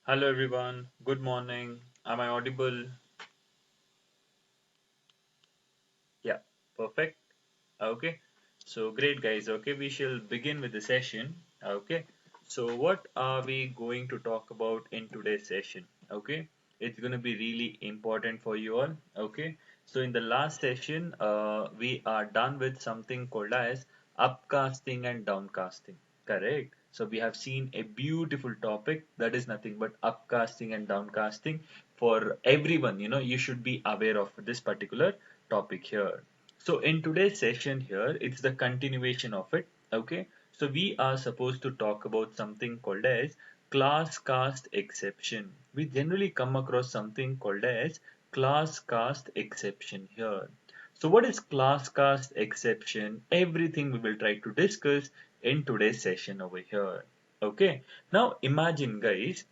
Hello everyone, good morning. Am I audible? Yeah, perfect. Okay, so great guys. Okay, we shall begin with the session. Okay, so what are we going to talk about in today's session? Okay, it's going to be really important for you all. Okay, so in the last session, we are done with something called as upcasting and downcasting. Correct. So we have seen a beautiful topic that is nothing but upcasting and downcasting for everyone. You should be aware of this particular topic here. So in today's session here, it's the continuation of it. Okay. So we are supposed to talk about something called as class cast exception. We generally come across something called as class cast exception here. So what is class cast exception? Everything we will try to discuss in today's session over here. Okay. Now imagine guys,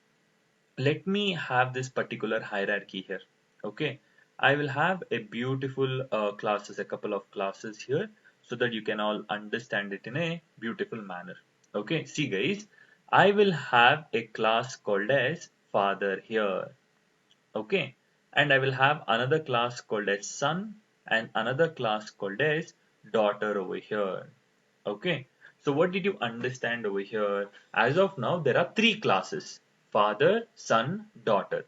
let me have this particular hierarchy here. Okay, I will have a beautiful classes, a couple of classes here, so that you can all understand it in a beautiful manner. Okay, see guys, I will have a class called as father here. Okay, and I will have another class called as son and another class called as daughter over here. Okay, so what did you understand over here? As of now, there are three classes: father, son, daughter.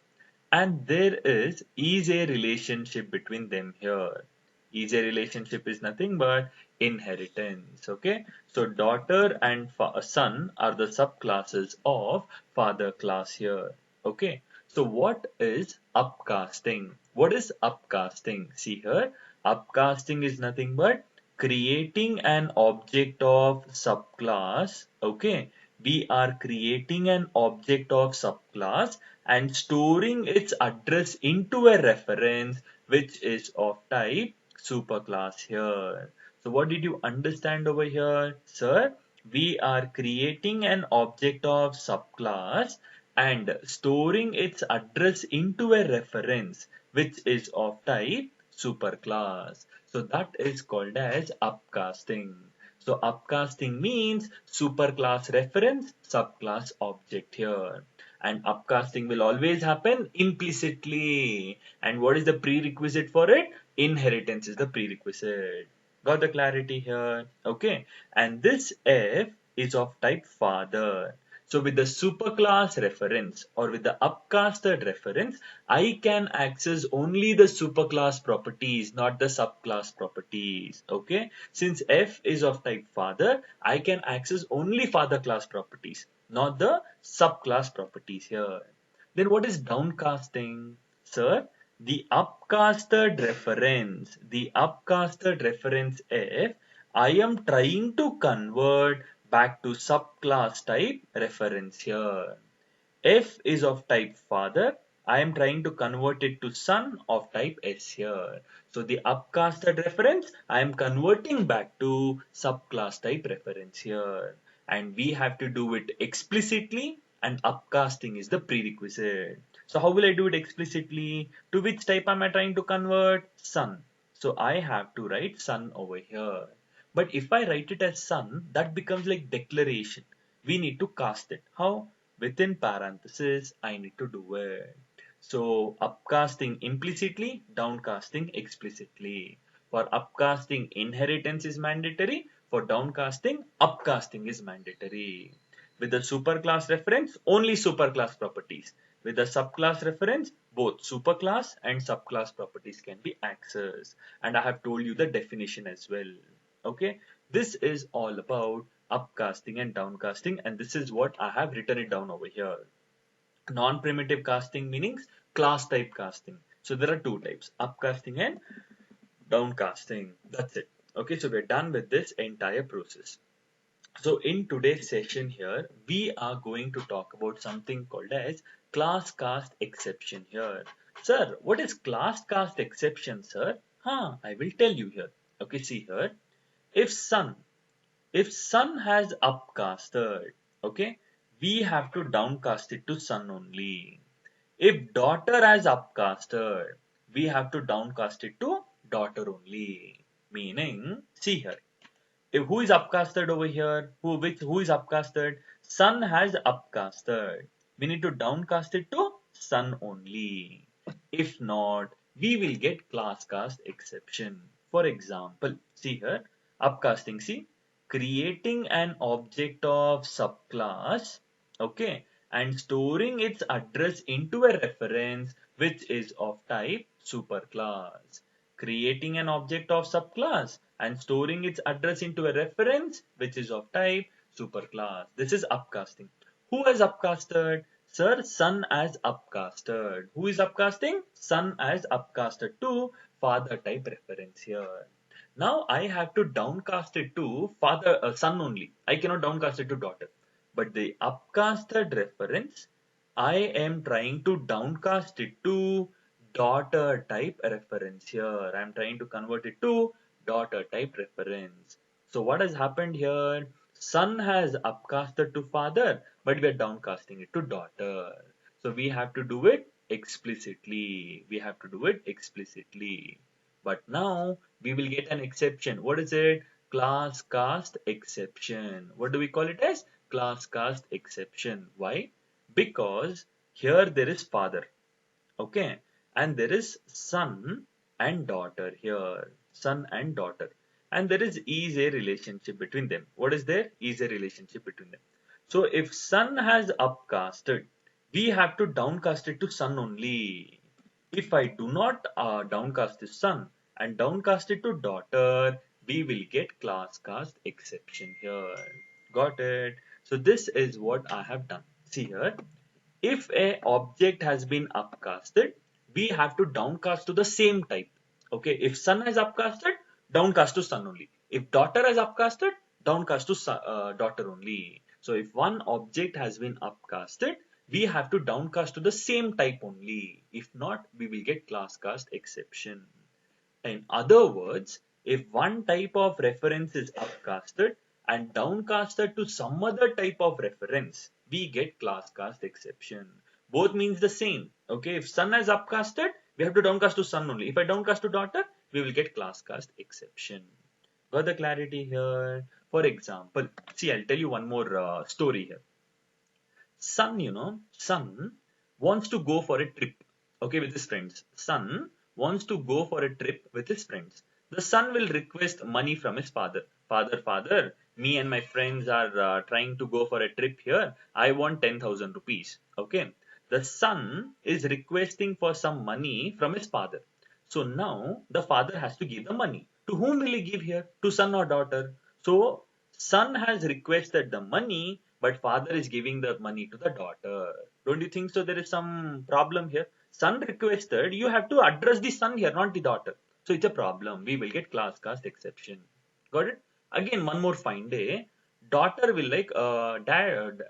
And there is a relationship between them here. Is a relationship is nothing but inheritance. Okay, so daughter and son are the subclasses of father class here. Okay, so what is upcasting? What is upcasting? See here, upcasting is nothing but creating an object of subclass. Okay, we are creating an object of subclass and storing its address into a reference which is of type superclass here. So what did you understand over here, sir? We are creating an object of subclass and storing its address into a reference which is of type superclass. So that is called as upcasting. So upcasting means superclass reference subclass object here. And upcasting will always happen implicitly. And what is the prerequisite for it? Inheritance is the prerequisite. Got the clarity here? Okay. And this F is of type father. So with the superclass reference or with the upcasted reference, I can access only the superclass properties, not the subclass properties. Okay. Since F is of type father, I can access only father class properties, not the subclass properties here. Then what is downcasting? Sir, the upcasted reference F, I am trying to convert back to subclass type reference here. F is of type father. I am trying to convert it to son of type S here. So the upcasted reference, I am converting back to subclass type reference here. And we have to do it explicitly, and upcasting is the prerequisite. So how will I do it explicitly? To which type am I trying to convert? Son. So I have to write son over here. But if I write it as son, that becomes like declaration. We need to cast it. How? Within parenthesis, I need to do it. So upcasting implicitly, downcasting explicitly. For upcasting, inheritance is mandatory. For downcasting, upcasting is mandatory. With the superclass reference, only superclass properties. With the subclass reference, both superclass and subclass properties can be accessed. And I have told you the definition as well. Okay, this is all about upcasting and downcasting, and this is what I have written it down over here. Non-primitive casting meanings class type casting. So there are two types, upcasting and downcasting. That's it. Okay, so we're done with this entire process. So in today's session here, we are going to talk about something called as class cast exception here. Sir, what is class cast exception, sir? I will tell you here. Okay, see here. If son if sun has upcasted, okay, we have to downcast it to sun only. If daughter has upcasted, we have to downcast it to daughter only. Meaning, see here, if who is upcasted over here? Who is upcasted? Sun has upcasted. we need to downcast it to son only. If not, we will get class cast exception. For example, see here, upcasting, see, creating an object of subclass, okay, and storing its address into a reference which is of type superclass. Creating an object of subclass and storing its address into a reference which is of type superclass. This is upcasting. Who has upcasted? Sir, son as upcasted. Who is upcasting? Son as upcasted to father type reference here. Now I have to downcast it to father, son only. I cannot downcast it to daughter. But the upcasted reference, I am trying to downcast it to daughter type reference here. I am trying to convert it to daughter type reference. So what has happened here? Son has upcasted to father, but we are downcasting it to daughter. So we have to do it explicitly. We have to do it explicitly. But now we will get an exception. What is it? Class cast exception. What do we call it as? Class cast exception. Why? Because here there is father. Okay. And there is son and daughter here. Son and daughter. And there is a relationship between them. What is there? Is a relationship between them. So if son has upcasted, we have to downcast it to son only. If I do not downcast the son and downcast it to daughter, we will get class cast exception here. Got it? So this is what I have done. See here, if a object has been upcasted, we have to downcast to the same type. Okay, if son has upcasted, downcast to son only. If daughter has upcasted, downcast to daughter only. So if one object has been upcasted, we have to downcast to the same type only. If not, we will get class cast exception. In other words, if one type of reference is upcasted and downcasted to some other type of reference, we get class cast exception. Both means the same. Okay, if son has upcasted, we have to downcast to son only. If I downcast to daughter, we will get class cast exception. Got the clarity here? For example, see, I'll tell you one more story here. Son wants to go for a trip, okay, with his friends. Son wants to go for a trip with his friends. The son will request money from his father. Father, me and my friends are trying to go for a trip here. I want 10,000 rupees. Okay. The son is requesting for some money from his father. So now the father has to give the money. To whom will he give here? To son or daughter? So son has requested the money, but father is giving the money to the daughter. Don't you think so? There is some problem here. Son requested, you have to address the son here, not the daughter. So it's a problem. We will get class cast exception. Got it? Again, one more fine day. Daughter will like, dad,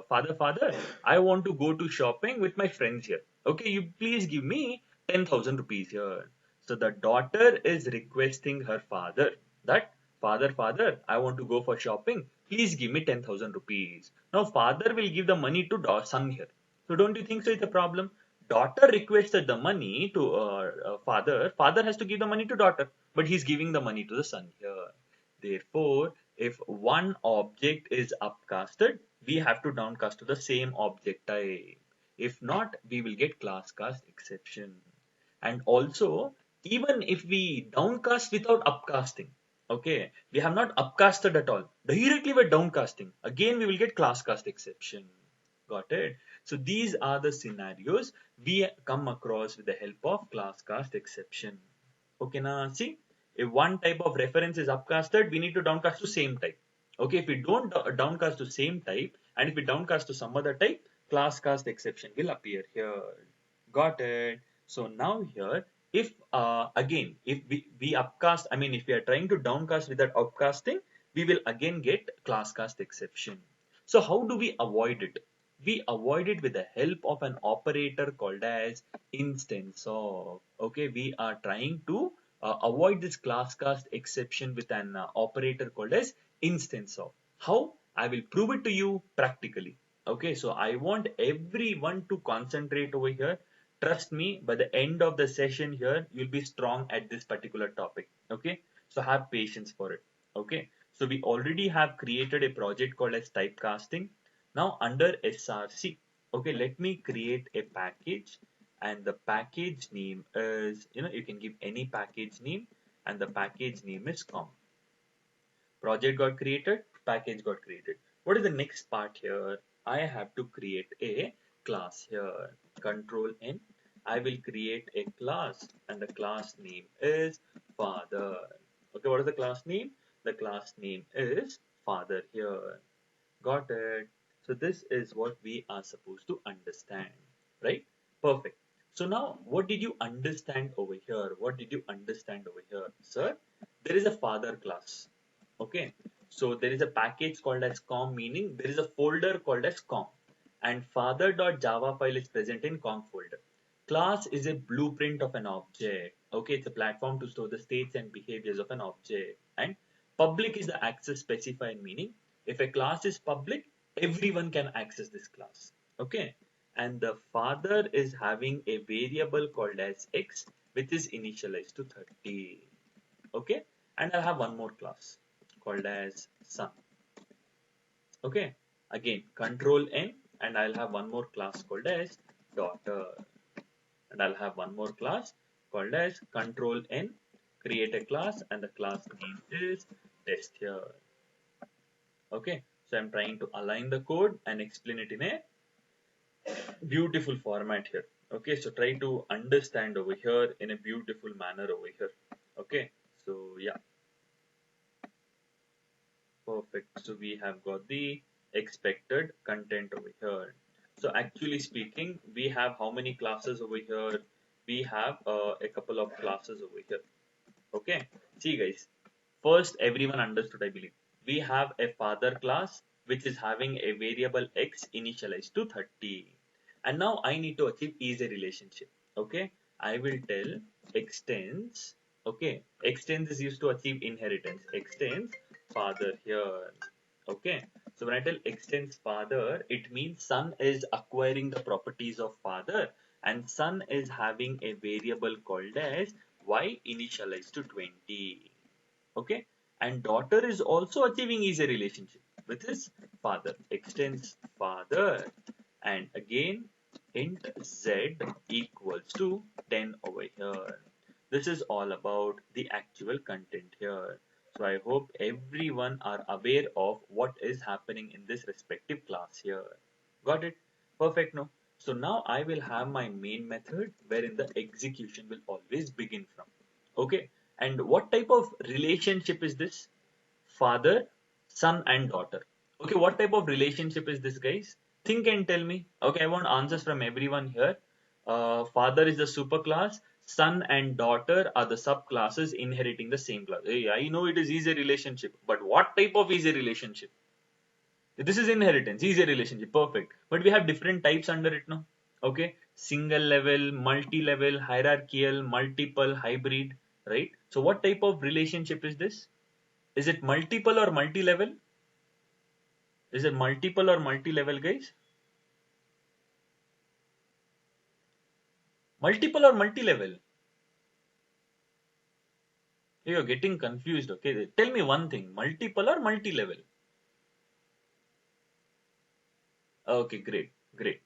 father, I want to go to shopping with my friends here. Okay, you please give me 10,000 rupees here. So the daughter is requesting her father that father, I want to go for shopping. Please give me 10,000 rupees. Now father will give the money to son here. So don't you think so it's a problem? Daughter requested the money to father. Father has to give the money to daughter, but he's giving the money to the son here. Therefore, if one object is upcasted, we have to downcast to the same object type. If not, we will get class cast exception. And also, even if we downcast without upcasting, okay, we have not upcasted at all. Directly we're downcasting. Again, we will get class cast exception. Got it? So these are the scenarios we come across with the help of class cast exception. Okay, now see, if one type of reference is upcasted, we need to downcast to same type. Okay, if we don't downcast to same type, and if we downcast to some other type, class cast exception will appear here. Got it? So now here, if again, if we upcast, I mean, if we are trying to downcast without upcasting, we will again get class cast exception. So how do we avoid it? We avoid it with the help of an operator called as instance of. Okay, we are trying to avoid this class cast exception with an operator called as instance of. How? I will prove it to you practically. Okay, so I want everyone to concentrate over here. Trust me, by the end of the session here, you'll be strong at this particular topic. Okay, so have patience for it. Okay, so we already have created a project called as typecasting. Now under SRC, Okay, let me create a package, and the package name is, you can give any package name, and the package name is com. Project got created, package got created. What is the next part here? I have to create a class here. Control N. I will create a class, and the class name is father. Okay, what is the class name? The class name is father here. Got it. So this is what we are supposed to understand, right? Perfect. So now, what did you understand over here? What did you understand over here, sir? There is a father class. Okay. So there is a package called as com, meaning there is a folder called as com, and father.java file is present in com folder. Class is a blueprint of an object. Okay, it's a platform to store the states and behaviors of an object. And public is the access specified, meaning if a class is public, everyone can access this class. Okay, and the father is having a variable called as x, which is initialized to 30. Okay, and I'll have one more class called as son. Okay, again control N, and I'll have one more class called as daughter, and I'll have one more class called as control N, create a class, and the class name is test here. Okay, so I'm trying to align the code and explain it in a beautiful format here. Okay, so try to understand over here in a beautiful manner over here. Okay, so yeah, perfect. So we have got the expected content over here. So actually speaking, we have how many classes over here? We have a couple of classes over here. Okay, see guys, first everyone understood, I believe. We have a father class which is having a variable x initialized to 30. And now I need to achieve easy relationship. Okay, I will tell extends. Okay, extends is used to achieve inheritance. Extends father here. Okay, so when I tell extends father, it means son is acquiring the properties of father, and son is having a variable called as y initialized to 20. Okay, and daughter is also achieving easy relationship with his father. Extends father, and again int z equals to 10 over here. This is all about the actual content here. So I hope everyone are aware of what is happening in this respective class here. Got it? Perfect, no? So now I will have my main method wherein the execution will always begin from. Okay, and what type of relationship is this? Father, son, and daughter. Okay, what type of relationship is this, guys? Think and tell me. Okay, I want answers from everyone here. Father is the superclass, son and daughter are the subclasses inheriting the same class. Hey, I know it is easy relationship, but what type of easy relationship? This is inheritance, easy relationship, perfect. But we have different types under it now. Okay, single level, multi-level, hierarchical, multiple, hybrid, right? So what type of relationship is this? Is it multiple or multi-level? Is it multiple or multi-level, guys? Multiple or multi-level? You're getting confused, okay? Tell me one thing, multiple or multi-level? Okay, great, great.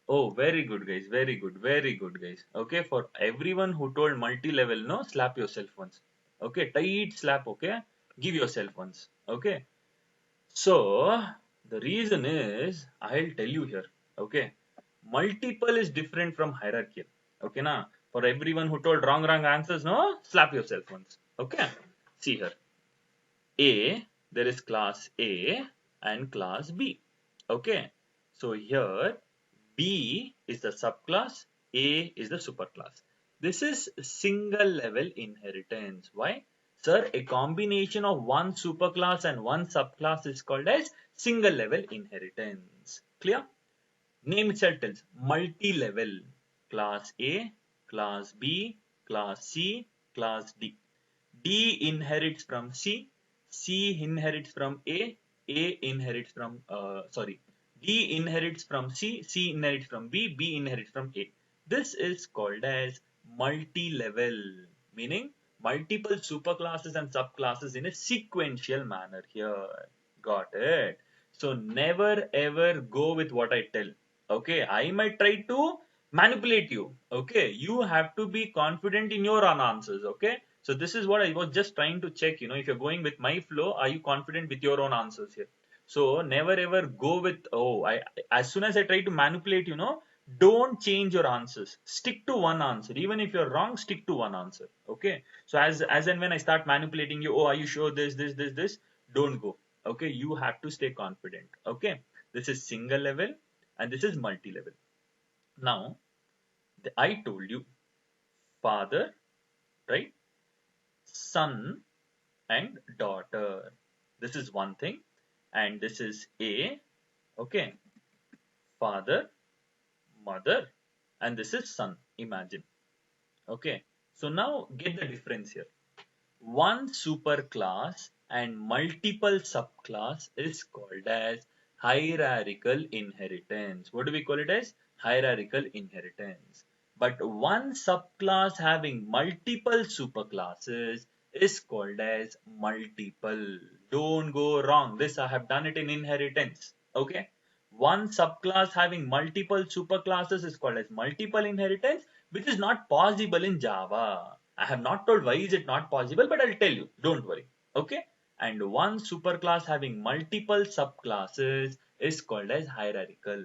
Oh, very good, guys. Very good. Very good, guys. Okay, for everyone who told multi-level, no, slap yourself once. Okay, tight slap. Okay, give yourself once. Okay. So the reason is, I'll tell you here. Okay, multiple is different from hierarchical. Okay, na. For everyone who told wrong answers, no, slap yourself once. Okay. See here. A, there is class A and class B. Okay. So here B is the subclass, A is the superclass. This is single level inheritance. Why? Sir, a combination of one superclass and one subclass is called as single level inheritance. Clear? Name itself tells multi-level. Class A, class B, class C, class D. D inherits from C, C inherits from A inherits from, D inherits from C, C inherits from B, B inherits from A. This is called as multi-level, meaning multiple superclasses and subclasses in a sequential manner here. Got it? So never ever go with what I tell. Okay, I might try to manipulate you. Okay, you have to be confident in your own answers. Okay, so this is what I was just trying to check. If you're going with my flow, are you confident with your own answers here? So never ever go with, oh, as soon as I try to manipulate, don't change your answers. Stick to one answer. Even if you're wrong, stick to one answer. Okay. So as and when I start manipulating you, oh, are you sure this? Don't go. Okay. You have to stay confident. Okay. This is single level and this is multi-level. Now, I told you father, right? Son and daughter. This is one thing. And this is A. Okay. Father, mother, and this is son. Imagine. Okay. So now get the difference here. One superclass and multiple subclass is called as hierarchical inheritance. What do we call it as? Hierarchical inheritance. But one subclass having multiple superclasses is called as multiple. Don't go wrong. This I have done it in inheritance. Okay. One subclass having multiple superclasses is called as multiple inheritance, which is not possible in Java. I have not told why is it not possible, but I'll tell you. Don't worry. Okay. And one superclass having multiple subclasses is called as hierarchical.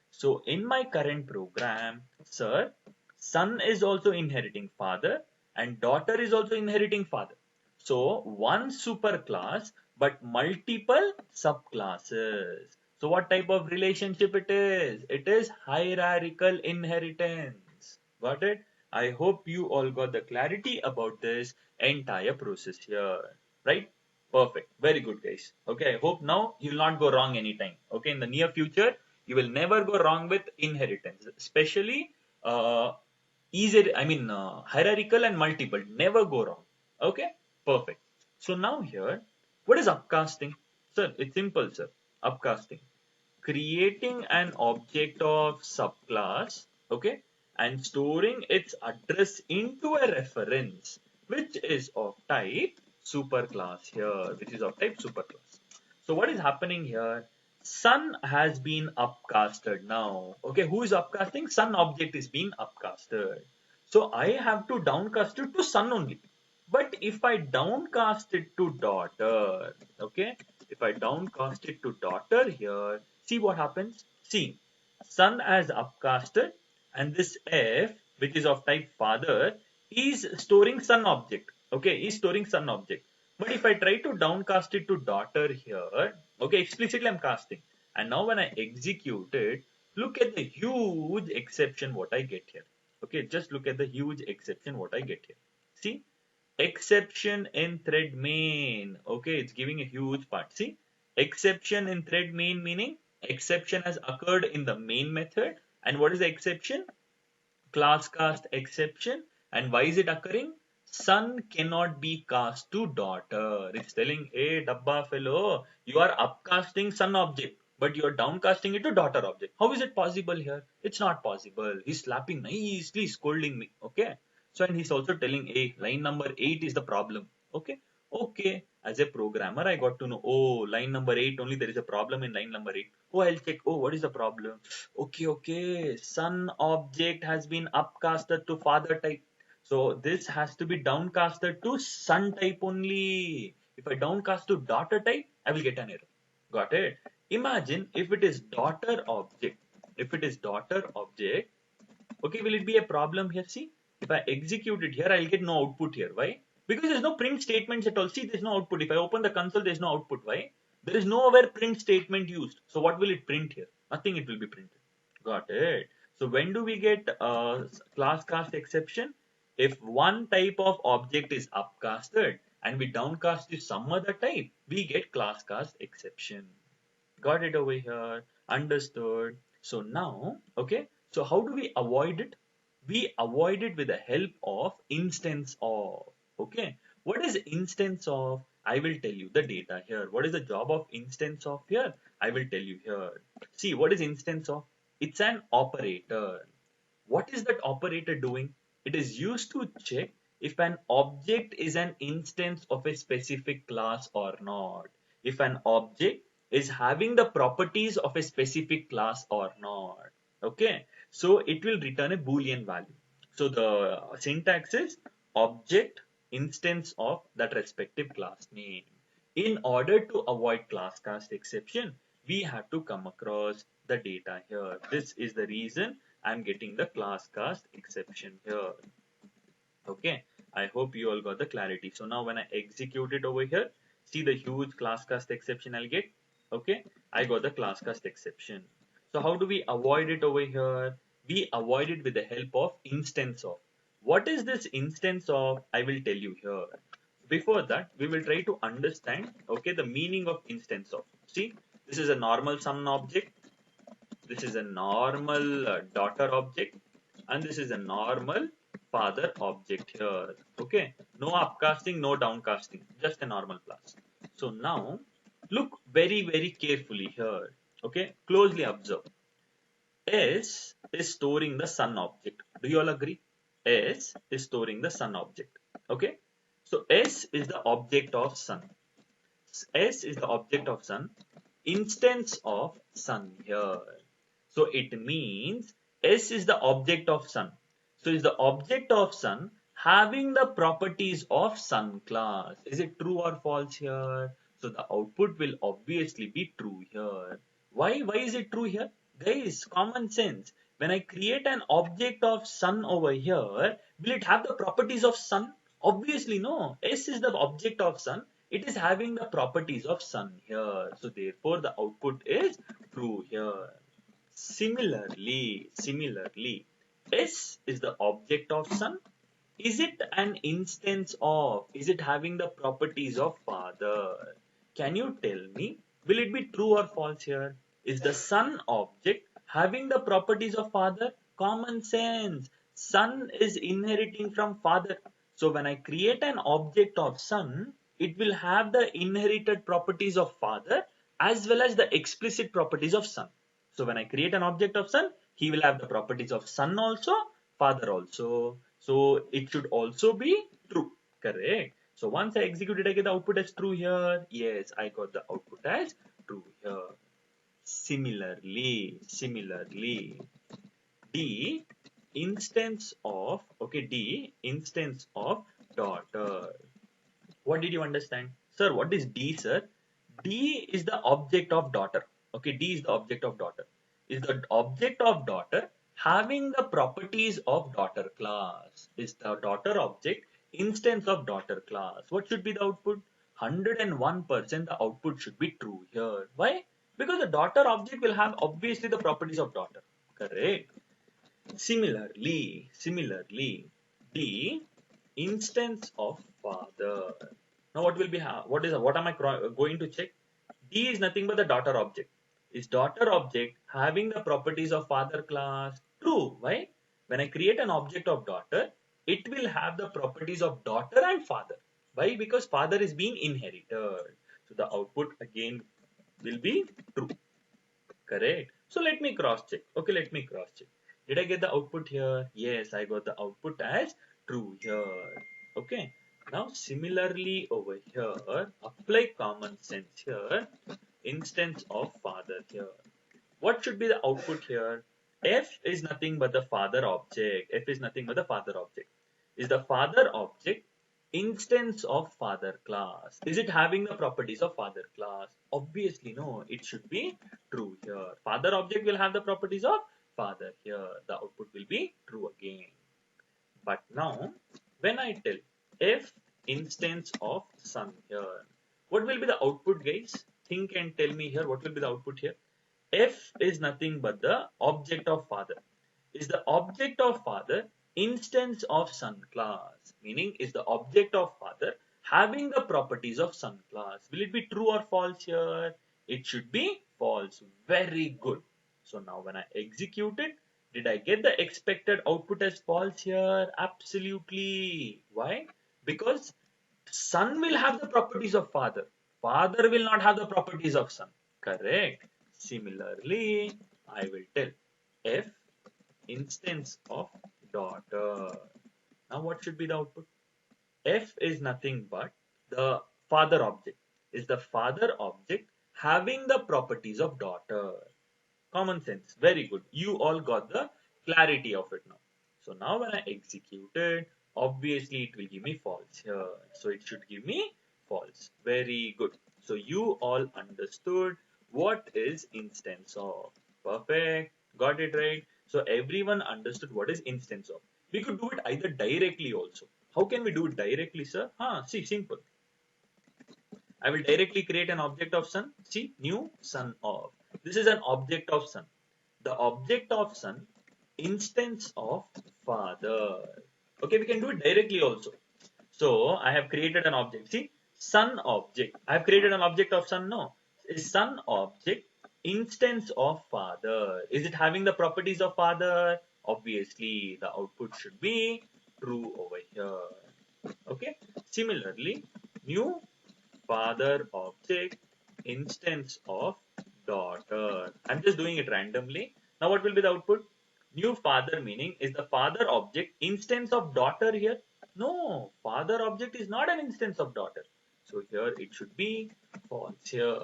So in my current program, sir, son is also inheriting father and daughter is also inheriting father. So one superclass but multiple subclasses. So what type of relationship it is? It is hierarchical inheritance. Got it? I hope you all got the clarity about this entire process here. Right? Perfect. Very good, guys. Okay, I hope now you'll not go wrong anytime. Okay, in the near future, you will never go wrong with inheritance, especially hierarchical and multiple. Never go wrong. Okay, perfect. So now here, what is upcasting? Sir, it's simple, sir. Upcasting. Creating an object of subclass, okay, and storing its address into a reference, which is of type superclass here, which is of type superclass. So what is happening here? Sun has been upcasted now. Okay, who is upcasting? Sun object is being upcasted. So I have to downcast it to sun only. But if I downcast it to daughter, okay, if I downcast it to daughter here, see what happens? See, sun has upcasted and this F, which is of type father, is storing sun object. Okay, is storing sun object. But if I try to downcast it to daughter here, okay, explicitly I'm casting. And now when I execute it, look at the huge exception what I get here. Okay, just look at the huge exception what I get here. See, exception in thread main. Okay, it's giving a huge part. See, exception in thread main meaning exception has occurred in the main method. And what is the exception? Class cast exception. And why is it occurring? Son cannot be cast to daughter. It's telling, hey, dabba fellow, you are upcasting son object, but you are downcasting it to daughter object. How is it possible here? It's not possible. He's slapping nicely, scolding me. Okay. So, and he's also telling, hey, line number 8 is the problem. Okay. Okay. As a programmer, I got to know, oh, line number 8 only there is a problem in line number 8. Oh, I'll check. Oh, what is the problem? Okay, okay. Son object has been upcasted to father type. So this has to be downcasted to son type only. If I downcast to daughter type, I will get an error. Got it? Imagine if it is daughter object. If it is daughter object, okay, will it be a problem here? See, if I execute it here, I'll get no output here. Why? Because there's no print statements at all. See, there's no output. If I open the console, there's no output. Why? There is nowhere print statement used. So what will it print here? Nothing it will be printed. Got it. So when do we get class cast exception? If one type of object is upcasted and we downcast to some other type, we get class cast exception. Got it over here? Understood. So now, okay, so how do we avoid it? We avoid it with the help of instance of. Okay, what is instance of? I will tell you the data here. What is the job of instance of here? I will tell you here. See, what is instance of? It's an operator. What is that operator doing? It is used to check if an object is an instance of a specific class or not. If an object is having the properties of a specific class or not. Okay, so it will return a Boolean value. So the syntax is object instance of that respective class name. In order to avoid class cast exception, we have to come across the data here. This is the reason I'm getting the class cast exception here. Okay, I hope you all got the clarity. So now when I execute it over here, see the huge class cast exception I'll get. Okay, I got the class cast exception. So how do we avoid it over here? We avoid it with the help of instance of. What is this instance of? I will tell you here. Before that, we will try to understand, okay, the meaning of instance of. See, this is a normal son object. This is a normal daughter object, and this is a normal father object here. Okay, no upcasting, no downcasting, just a normal class. So now look very carefully here. Okay, closely observe. S is storing the son object. Do you all agree? S is storing the son object. Okay, so S is the object of son. S is the object of son, instance of son here. So it means S is the object of son. So is the object of son having the properties of son class. Is it true or false here? So the output will obviously be true here. Why? Why is it true here? Guys, common sense. When I create an object of son over here, will it have the properties of son? Obviously no. S is the object of sun. It is having the properties of sun here. So therefore the output is true here. Similarly, S is the object of sun. Is it an instance of? Is it having the properties of father? Can you tell me? Will it be true or false here? Is the son object having the properties of father? Common sense. Son is inheriting from father. So when I create an object of son, it will have the inherited properties of father as well as the explicit properties of son. So when I create an object of son, he will have the properties of son also, father also. So it should also be true. Correct. So once I execute it, I get the output as true here. Yes, I got the output as true here. Similarly, D instance of, okay, D instance of daughter. What did you understand? Sir, what is D, sir? D is the object of daughter. Okay, D is the object of daughter. Is the object of daughter having the properties of daughter class? Is the daughter object instance of daughter class? What should be the output? 101% the output should be true here. Why? Because the daughter object will have obviously the properties of daughter. Correct. Similarly, the instance of father. Now, what will be what am I going to check? D is nothing but the daughter object. Is daughter object having the properties of father class? True. Why? When I create an object of daughter, it will have the properties of daughter and father. Why? Because father is being inherited. So the output again will be true. Correct. So let me cross check. Okay, let me cross check. Did I get the output here? Yes, I got the output as true here. Okay. Now similarly over here, apply common sense here. Instance of father here. What should be the output here? F is nothing but the father object. F is nothing but the father object. Is the father object instance of father class? Is it having the properties of father class? Obviously no, it should be true here. Father object will have the properties of father here. The output will be true again. But now, when I tell F instance of son here, what will be the output, guys? Think and tell me here what will be the output here. F is nothing but the object of father. Is the object of father instance of son class? Meaning, is the object of father having the properties of son class? Will it be true or false here? It should be false. Very good. So now when I execute it, did I get the expected output as false here? Absolutely. Why? Because son will have the properties of father. Father will not have the properties of son. Correct. Similarly, I will tell F instance of daughter. Now what should be the output? F is nothing but the father object. Is the father object having the properties of daughter? Common sense. Very good. You all got the clarity of it now. So now when I execute it, obviously it will give me false here. So it should give me false. Very good. So you all understood what is instance of. Perfect. Got it right. So everyone understood what is instance of. We could do it either directly also. How can we do it directly, sir? See, simple. I will directly create an object of sun. See, new son of. This is an object of sun. The object of sun, instance of father. Okay, we can do it directly also. So I have created an object. See, sun object. I have created an object of sun. No, is sun object instance of father. Is it having the properties of father? Obviously, the output should be true over here. Okay. Similarly, new father object instance of daughter. I'm just doing it randomly. Now what will be the output? New father meaning is the father object instance of daughter here? No, father object is not an instance of daughter. So here it should be false here.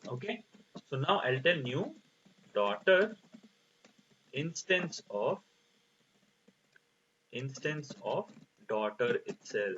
Okay. So now I'll tell new daughter instance of daughter itself.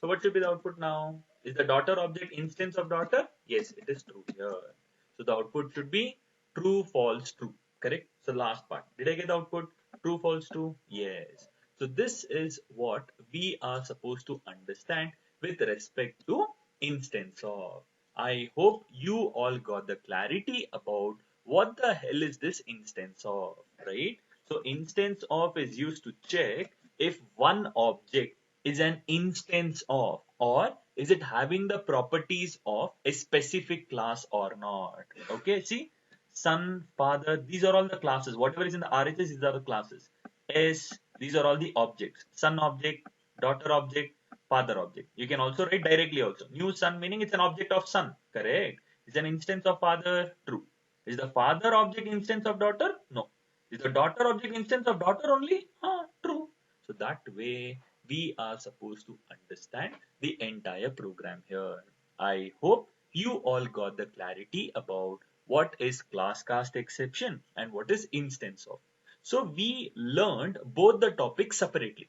So what should be the output now? Is the daughter object instance of daughter? Yes, it is true here. So the output should be true, false, true. Correct? So last part. Did I get the output? True, false, true? Yes. So this is what we are supposed to understand with respect to instance of. I hope you all got the clarity about what the hell is this instance of, right? So instance of is used to check if one object is an instance of, or is it having the properties of a specific class or not. Okay, see, son, father, these are all the classes. Whatever is in the RHS, these are the classes. S, these are all the objects. Son object, daughter object, father object. You can also write directly also. New son meaning it's an object of son. Correct. It's an instance of father. True. Is the father object instance of daughter? No. Is the daughter object instance of daughter only? True. So that way we are supposed to understand the entire program here. I hope you all got the clarity about what is class cast exception and what is instance of. So we learned both the topics separately.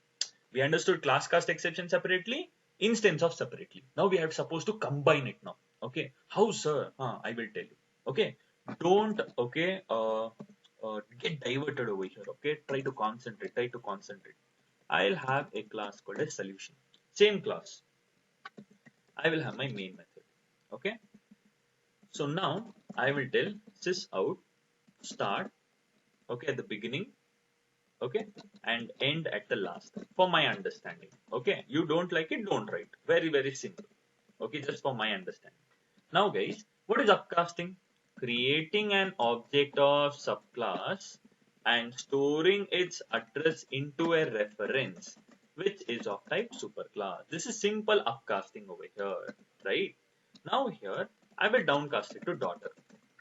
We understood class cast exception separately, instance of separately. Now we are supposed to combine it now. Okay. How, sir? I will tell you. Okay. Don't, okay, get diverted over here. Okay. Try to concentrate. Try to concentrate. I'll have a class called as solution. Same class. I will have my main method. Okay. So now I will tell sys out start. Okay. At the beginning. Okay. And end at the last for my understanding. Okay. You don't like it. Don't write. Very, very simple. Okay. Just for my understanding. Now guys, what is upcasting? Creating an object of subclass and storing its address into a reference which is of type superclass. This is simple upcasting over here, right? Now here I will downcast it to daughter.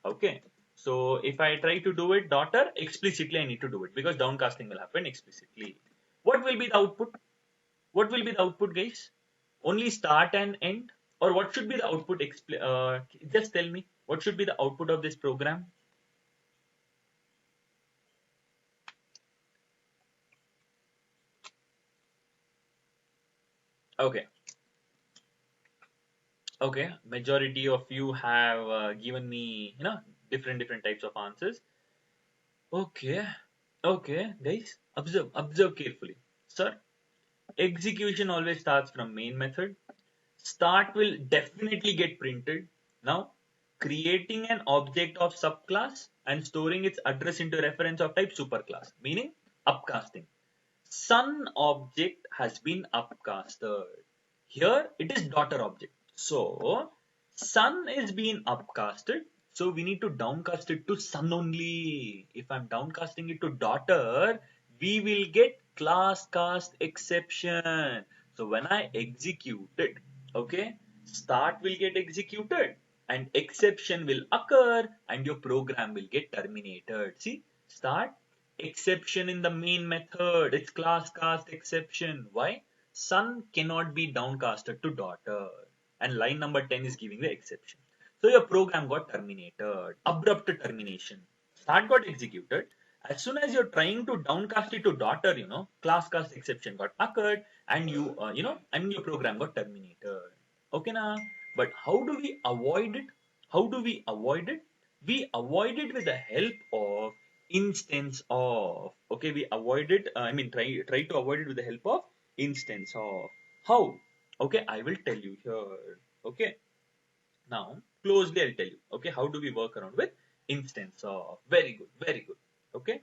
Okay. So if I try to do it daughter, explicitly I need to do it because downcasting will happen explicitly. What will be the output? What will be the output, guys? Only start and end? Or what should be the output? Just tell me, what should be the output of this program? Okay. Okay. Majority of you have given me, different types of answers. Okay. Okay, guys, observe carefully. Sir, execution always starts from main method. Start will definitely get printed. Now, creating an object of subclass and storing its address into reference of type superclass, meaning upcasting. Son object has been upcasted. Here it is daughter object. So son is being upcasted. So we need to downcast it to son only. If I'm downcasting it to daughter, we will get class cast exception. So when I execute it, okay, start will get executed and exception will occur and your program will get terminated. See, start exception in the main method. It's class cast exception. Why? Son cannot be downcasted to daughter. And line number 10 is giving the exception. So your program got terminated. Abrupt termination. start got executed. As soon as you're trying to downcast it to daughter, class cast exception got occurred, and your program got terminated. Okay, now, but how do we avoid it? How do we avoid it? We avoid it with the help of instance of. Okay, we avoid it. Try to avoid it with the help of instance of. How? Okay, I will tell you here. Okay, now closely I'll tell you. Okay, how do we work around with instance of? Very good, very good. Okay,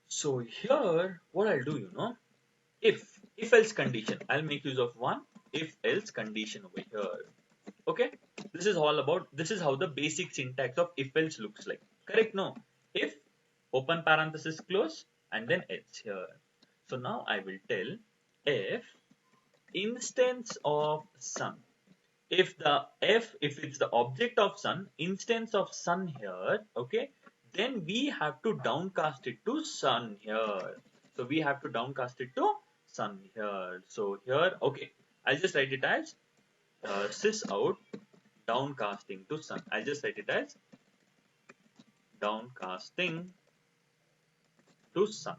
so here what I'll do, if else condition, I'll make use of one if else condition over here. Okay, this is how the basic syntax of if else looks like. Correct? No, if open parenthesis close and then else here. So now I will tell if instance of sun. If it's the object of sun, instance of sun here, okay, then we have to downcast it to sun here. So we have to downcast it to sun here. So here, okay, I'll just write it as sys out downcasting to sun. I'll just write it as downcasting to sun.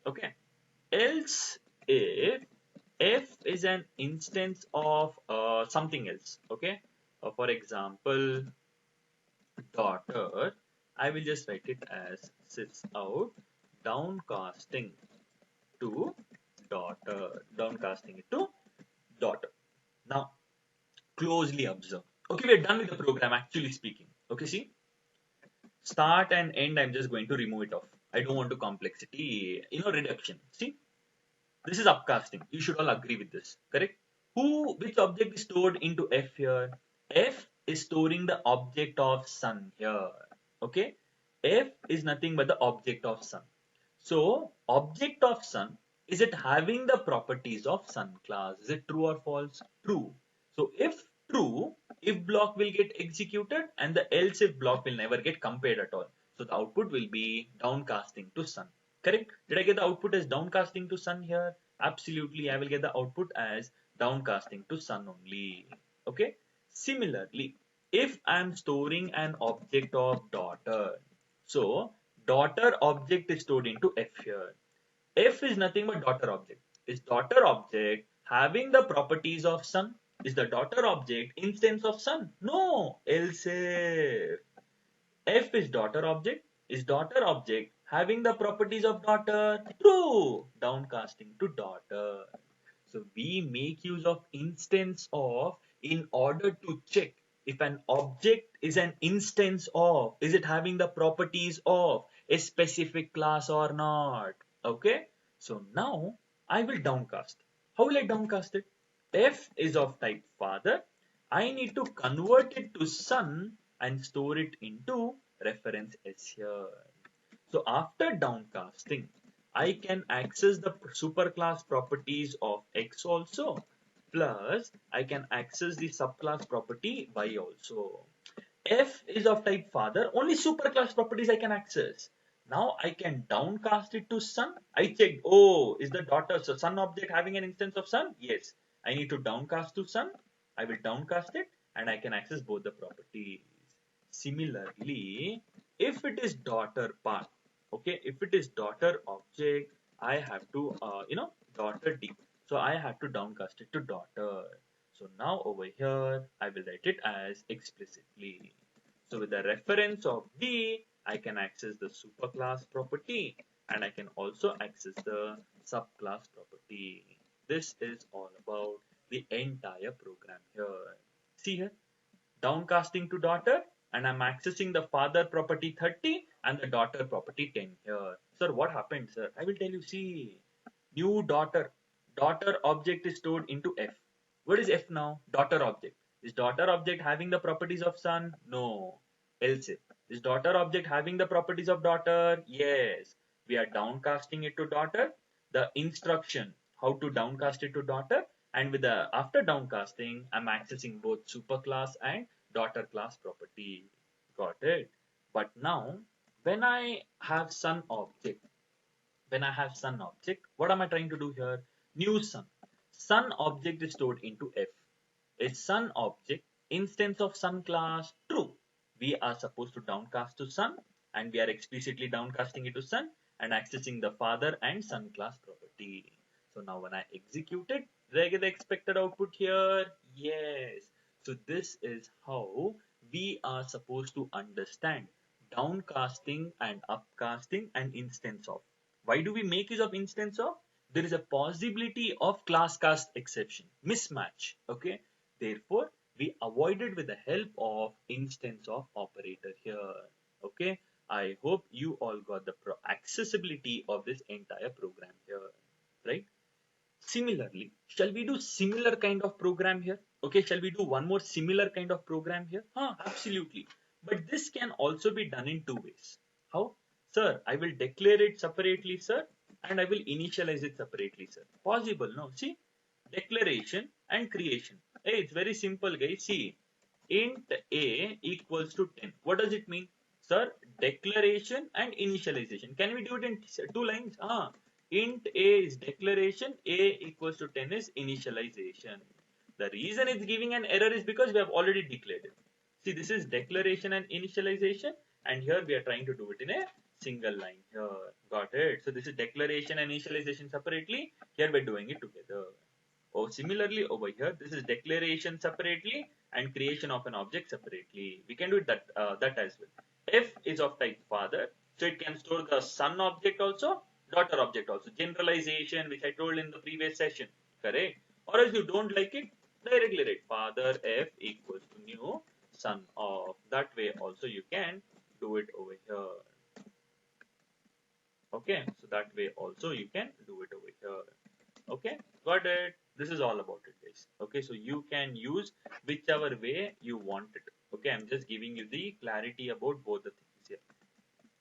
Okay. Else if f is an instance of something else. Okay. For example, daughter, I will just write it as sys out downcasting to daughter. Downcasting it to daughter. Now, closely observe. Okay, we're done with the program, actually speaking. Okay, see? Start and end, I'm just going to remove it off. I don't want to complexity, reduction. See? This is upcasting. You should all agree with this, correct? Which object is stored into F here? F is storing the object of sun here. Okay? F is nothing but the object of sun. So, object of sun, is it having the properties of sun class? Is it true or false? True. So, if true, if block will get executed and the else if block will never get compared at all. So, the output will be downcasting to sun. Correct? Did I get the output as downcasting to sun here? Absolutely, I will get the output as downcasting to sun only. Okay? Similarly, if I am storing an object of daughter, so daughter object is stored into F here. F is nothing but daughter object. Is daughter object having the properties of sun? Is the daughter object instance of sun? No, else if. F is daughter object. Is daughter object having the properties of daughter? True. Downcasting to daughter. So we make use of instance of in order to check if an object is an instance of, is it having the properties of a specific class or not? Okay. So now I will downcast. How will I downcast it? F is of type father. I need to convert it to son and store it into reference S here. So after downcasting, I can access the superclass properties of X also, plus I can access the subclass property Y also. F is of type father, only superclass properties I can access. Now I can downcast it to son. I checked, oh, is the daughter, so son object having an instance of son? Yes. I need to downcast to son. I will downcast it and I can access both the properties. Similarly, if it is daughter part, okay, if it is daughter object, I have to, daughter D. So I have to downcast it to daughter. So now over here, I will write it as explicitly. So with the reference of D, I can access the superclass property and I can also access the subclass property. This is all about the entire program here. See here, downcasting to daughter, and I'm accessing the father property 30 and the daughter property 10 here. Sir, what happened, sir? I will tell you, see, new daughter. Daughter object is stored into F. What is F now? Daughter object. Is daughter object having the properties of son? No. Else if. Is daughter object having the properties of daughter? Yes. We are downcasting it to daughter. The instruction, how to downcast it to daughter, and with the after downcasting, I'm accessing both superclass and daughter class property. Got it? But now, when I have son object, what am I trying to do here? New son. Son object is stored into F. Is son object instance of son class? True. we are supposed to downcast to son, and we are explicitly downcasting it to son and accessing the father and son class property. So now when I execute it, did I get the expected output here? Yes. So this is how we are supposed to understand downcasting and upcasting and instance of. Why do we make use of instance of? There is a possibility of class cast exception, mismatch. Okay. Therefore, we avoided with the help of instance of operator here. Okay. I hope you all got the accessibility of this entire program here, right? Similarly, shall we do similar kind of program here? Okay, shall we do one more similar kind of program here? Absolutely. But this can also be done in two ways. How? Sir, I will declare it separately, sir, and I will initialize it separately, sir. Possible, no? See, declaration and creation. Hey, it's very simple, guys. See, int a equals to 10. What does it mean? Sir, declaration and initialization. Can we do it in two lines? Int a is declaration, a equals to 10 is initialization. The reason it's giving an error is because we have already declared it. See, this is declaration and initialization, and here we are trying to do it in a single line here. Got it? So this is declaration and initialization separately. Here we're doing it together. Oh, similarly over here, this is declaration separately and creation of an object separately. We can do it that as well. F is of type father, so it can store the son object also, daughter object also. Generalization, which I told in the previous session, correct? Or if you don't like it, directly write father F equals to new son of. That way also you can do it over here. Okay, so that way also you can do it over here. Okay, got it. This is all about it, guys. Okay, so you can use whichever way you want it. Okay, I'm just giving you the clarity about both the things here.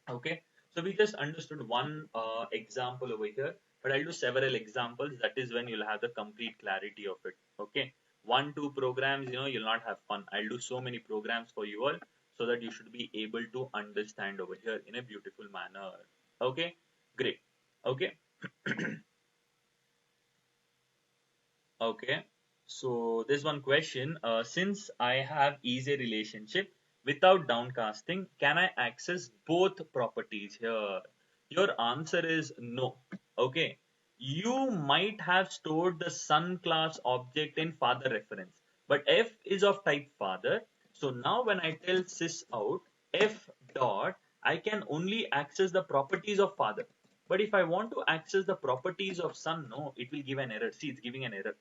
Okay, so we just understood one example over here, but I'll do several examples. That is when you'll have the complete clarity of it. Okay, one, two programs, you'll not have fun. I'll do so many programs for you all so that you should be able to understand over here in a beautiful manner. Okay, great. Okay. Okay, so there's one question. Since I have easy relationship without downcasting, can I access both properties here? Your answer is no. Okay, you might have stored the son class object in father reference, but f is of type father. So now when I tell sys out f dot, I can only access the properties of father. But if I want to access the properties of son, no, it will give an error. See, it's giving an error.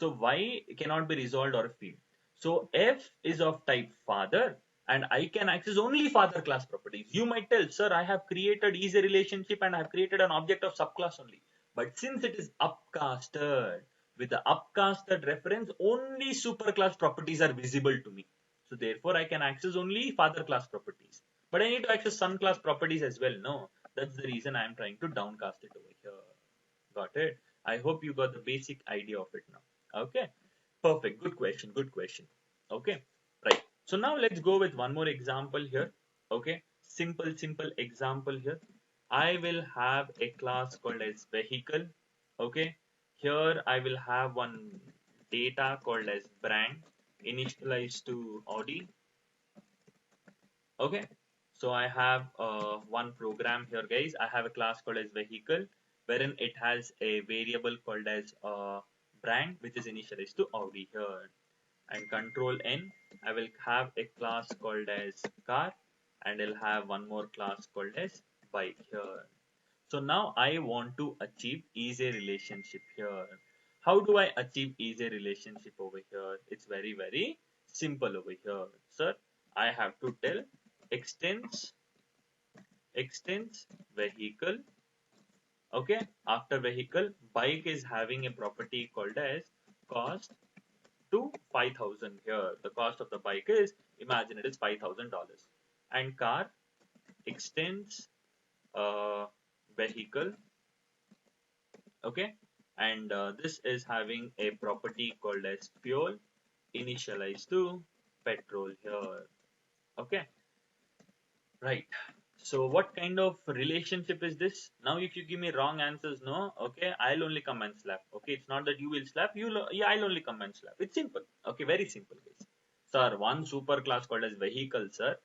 So why cannot be resolved or field? So f is of type father and I can access only father class properties. You might tell, sir, I have created easy relationship and I have created an object of subclass only. But since it is upcasted, with the upcasted reference, only superclass properties are visible to me. So therefore, I can access only father class properties. But I need to access son class properties as well. No, that's the reason I am trying to downcast it over here. Got it? I hope you got the basic idea of it now. Okay, perfect. Good question. Good question. Okay, right. So now let's go with one more example here. Okay, simple example here. I will have a class called as vehicle. Okay, here I will have one data called as brand initialized to Audi. Okay, so I have one program here, guys. I have a class called as vehicle, wherein it has a variable called as brand, which is initialized to Audi here. And control N, I will have a class called as car, and I'll have one more class called as bike here. So now I want to achieve easy relationship here. How do I achieve easy relationship over here? It's very simple over here, sir. I have to tell extends vehicle. Okay, after vehicle, bike is having a property called as cost to 5,000 here. The cost of the bike is, imagine it is $5,000. And car extends vehicle. Okay, and this is having a property called as fuel initialized to petrol here. Okay, right. So what kind of relationship is this? Now if you give me wrong answers, no, okay, I'll only come and slap. Okay, it's not that you will slap, yeah, I'll only come and slap. It's simple. Okay, very simple, guys. Sir, one super class called as vehicle, sir.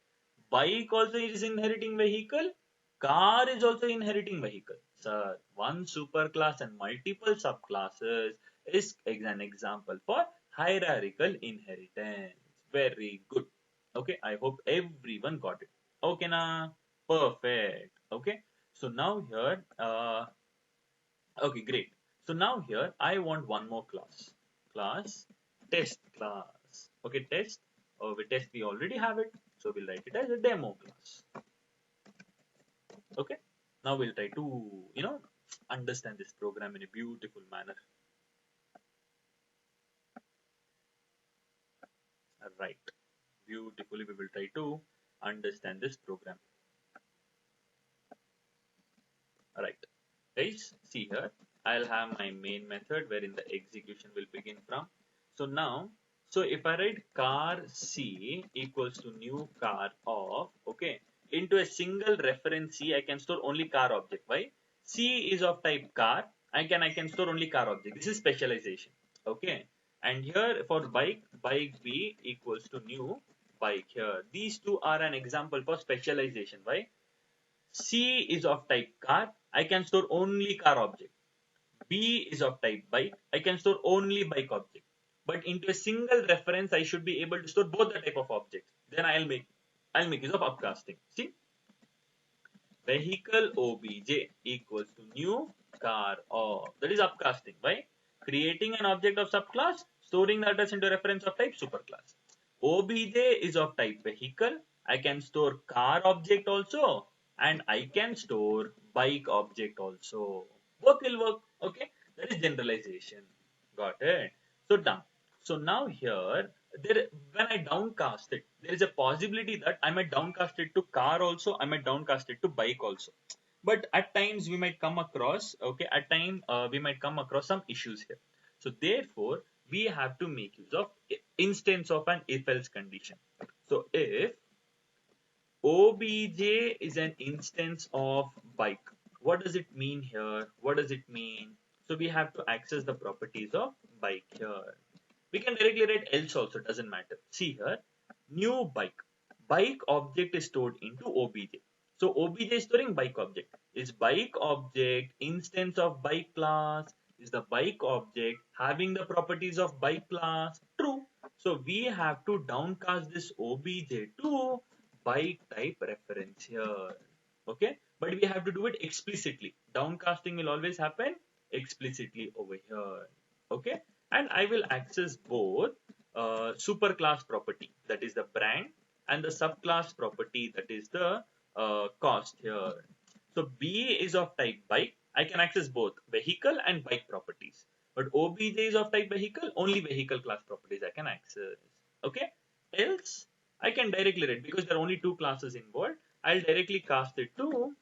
bike also is inheriting vehicle, car is also inheriting vehicle. Sir, one superclass and multiple subclasses is an example for hierarchical inheritance. Very good. Okay, I hope everyone got it. Okay, na? Perfect. Okay, so now here, okay, great. So now here, I want one more class. Class, test class. Okay, test. We test, we already have it. So we'll write it as a demo class. Okay. Now we'll try to, understand this program in a beautiful manner. Right. Beautifully, we will try to understand this program. Right. Guys, see here. I'll have my main method wherein the execution will begin from. So now, so if I write car C equals to new car of, okay, into a single reference C, I can store only car object. Why? C is of type car. I can store only car object. This is specialization. Okay. And here for bike, bike B equals to new bike here. These two are an example for specialization. Why? C is of type car. I can store only car object. B is of type bike. I can store only bike object. But into a single reference, I should be able to store both the type of objects. Then I'll make use of upcasting. See, vehicle obj equals to new car of, that is upcasting. Why? Creating an object of subclass, storing the address into reference of type superclass. Obj is of type vehicle. I can store car object also, and I can store bike object also. Both will work. Okay, that is generalization. Got it? So done. So now here, when I downcast it, there is a possibility that I might downcast it to car also, I might downcast it to bike also. But at times we might come across, okay, at time we might come across some issues here. So therefore, we have to make use of instance of an if-else condition. So if obj is an instance of bike, what does it mean here? What does it mean? So we have to access the properties of bike here. We can directly write else also, doesn't matter. See here, new bike. Bike object is stored into obj. So obj is storing bike object. Is bike object instance of bike class? Is the bike object having the properties of bike class? True. So we have to downcast this obj to bike type reference here. Okay, but we have to do it explicitly. Downcasting will always happen explicitly over here. Okay, and I will access both superclass property, that is the brand, and the subclass property, that is the cost here. So B is of type bike. I can access both vehicle and bike properties. But OBJ is of type vehicle, only vehicle class properties I can access. Okay. Else, I can directly write, because there are only two classes involved. I'll directly cast it to,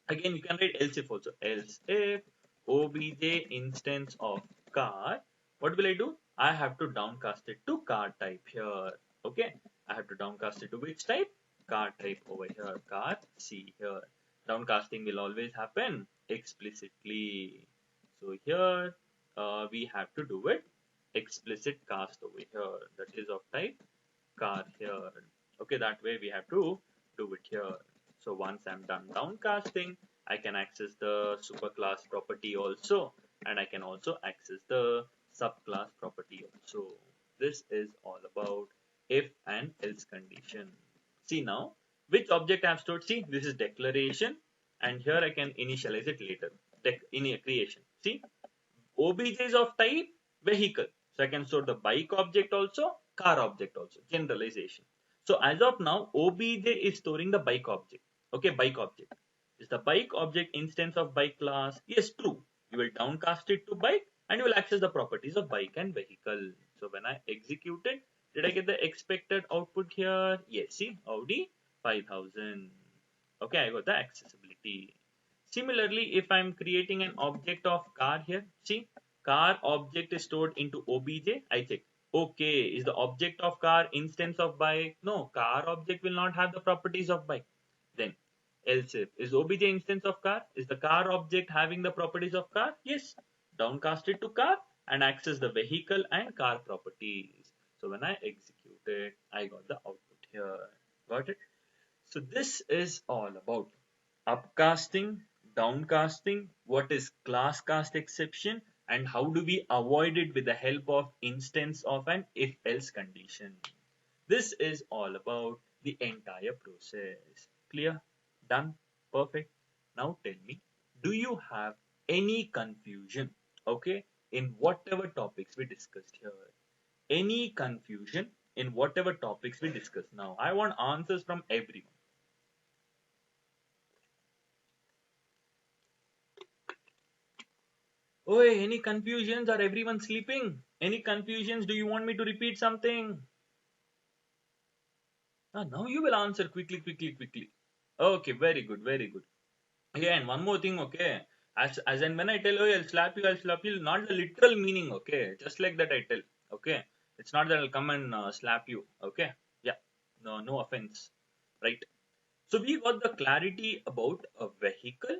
again you can write else if also. Else if obj instance of car, what will I do? I have to downcast it to car type here. Okay, I have to downcast it to which type? Car type over here, car C here. Downcasting will always happen explicitly. So here we have to do it explicit cast over here, that is of type car here. Okay, that way we have to do it here. So once I'm done downcasting, I can access the superclass property also, and I can also access the subclass property also. This is all about if and else condition. See now, which object I have stored? See, this is declaration, and here I can initialize it later. In a creation. See, obj is of type vehicle. So I can store the bike object also, car object also. Generalization. So as of now, obj is storing the bike object. Okay, bike object. Is the bike object instance of bike class? Yes, true. You will downcast it to bike and you will access the properties of bike and vehicle. So when I execute it, did I get the expected output here? Yes, see, Audi 5000. Okay, I got the accessibility. Similarly, if I'm creating an object of car here, see, car object is stored into obj. I check. Okay, is the object of car instance of bike? No, car object will not have the properties of bike. Then, else if is obj instance of car? Is the car object having the properties of car? Yes. Downcast it to car and access the vehicle and car properties. So when I execute it, I got the output here. Got it? So this is all about upcasting, downcasting, what is class cast exception, and how do we avoid it with the help of instance of an if else condition. This is all about the entire process. Clear? Done? Perfect. Now tell me, do you have any confusion, okay, in whatever topics we discussed here? Any confusion in whatever topics we discussed now? I want answers from everyone. Oh, any confusions? Are everyone sleeping? Any confusions? Do you want me to repeat something? Ah, now you will answer quickly, quickly, quickly. Okay, very good, very good. Yeah, and one more thing, okay. As and when I tell you, I'll slap you, not the literal meaning, okay. Just like that I tell, okay. It's not that I'll come and slap you, okay. Yeah, no, no offense, right? So we got the clarity about a vehicle,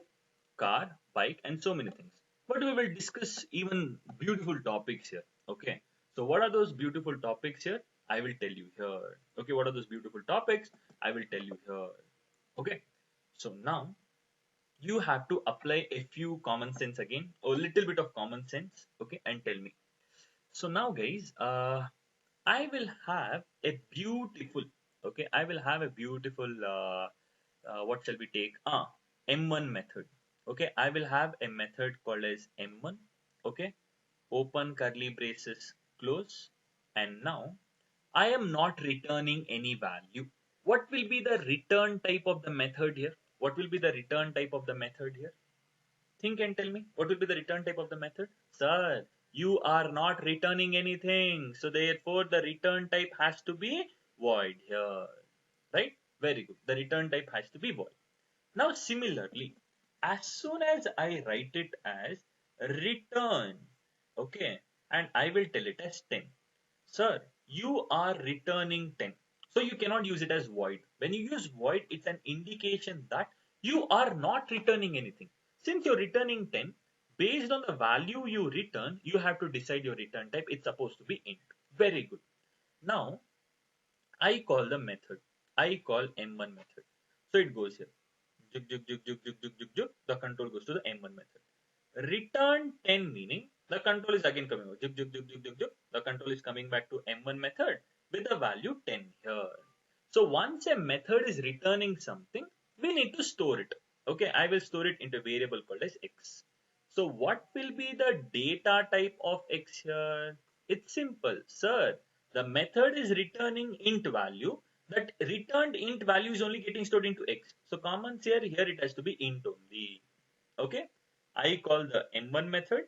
car, bike, and so many things. But we will discuss even beautiful topics here. Okay. So what are those beautiful topics here? I will tell you here. Okay. What are those beautiful topics? I will tell you here. Okay. So now you have to apply a few common sense again, or a little bit of common sense. Okay. And tell me. So now guys, I will have a beautiful, okay, I will have a beautiful, what shall we take? M1 method. Okay, I will have a method called as M1. Okay, open curly braces, close. And now I am not returning any value. What will be the return type of the method here? What will be the return type of the method here? Think and tell me, what will be the return type of the method? Sir, you are not returning anything. So therefore, the return type has to be void here. Right? Very good. The return type has to be void. Now, similarly, as soon as I write it as return, okay, and I will tell it as 10. Sir, you are returning 10. So you cannot use it as void. When you use void, it's an indication that you are not returning anything. Since you're returning 10, based on the value you return, you have to decide your return type. It's supposed to be int. Very good. Now, I call the method. I call M1 method. So it goes here. Juk, juk, juk, juk, juk, juk, juk, juk. The control goes to the M1 method. Return 10 meaning the control is again coming over. Juk, juk, juk, juk, juk, juk. The control is coming back to M1 method with the value 10 here. So once a method is returning something, we need to store it. Okay, I will store it into a variable called as X. So what will be the data type of X here? It's simple, sir. The method is returning int value. That returned int value is only getting stored into X. So common here it has to be int only. Okay. I call the M1 method.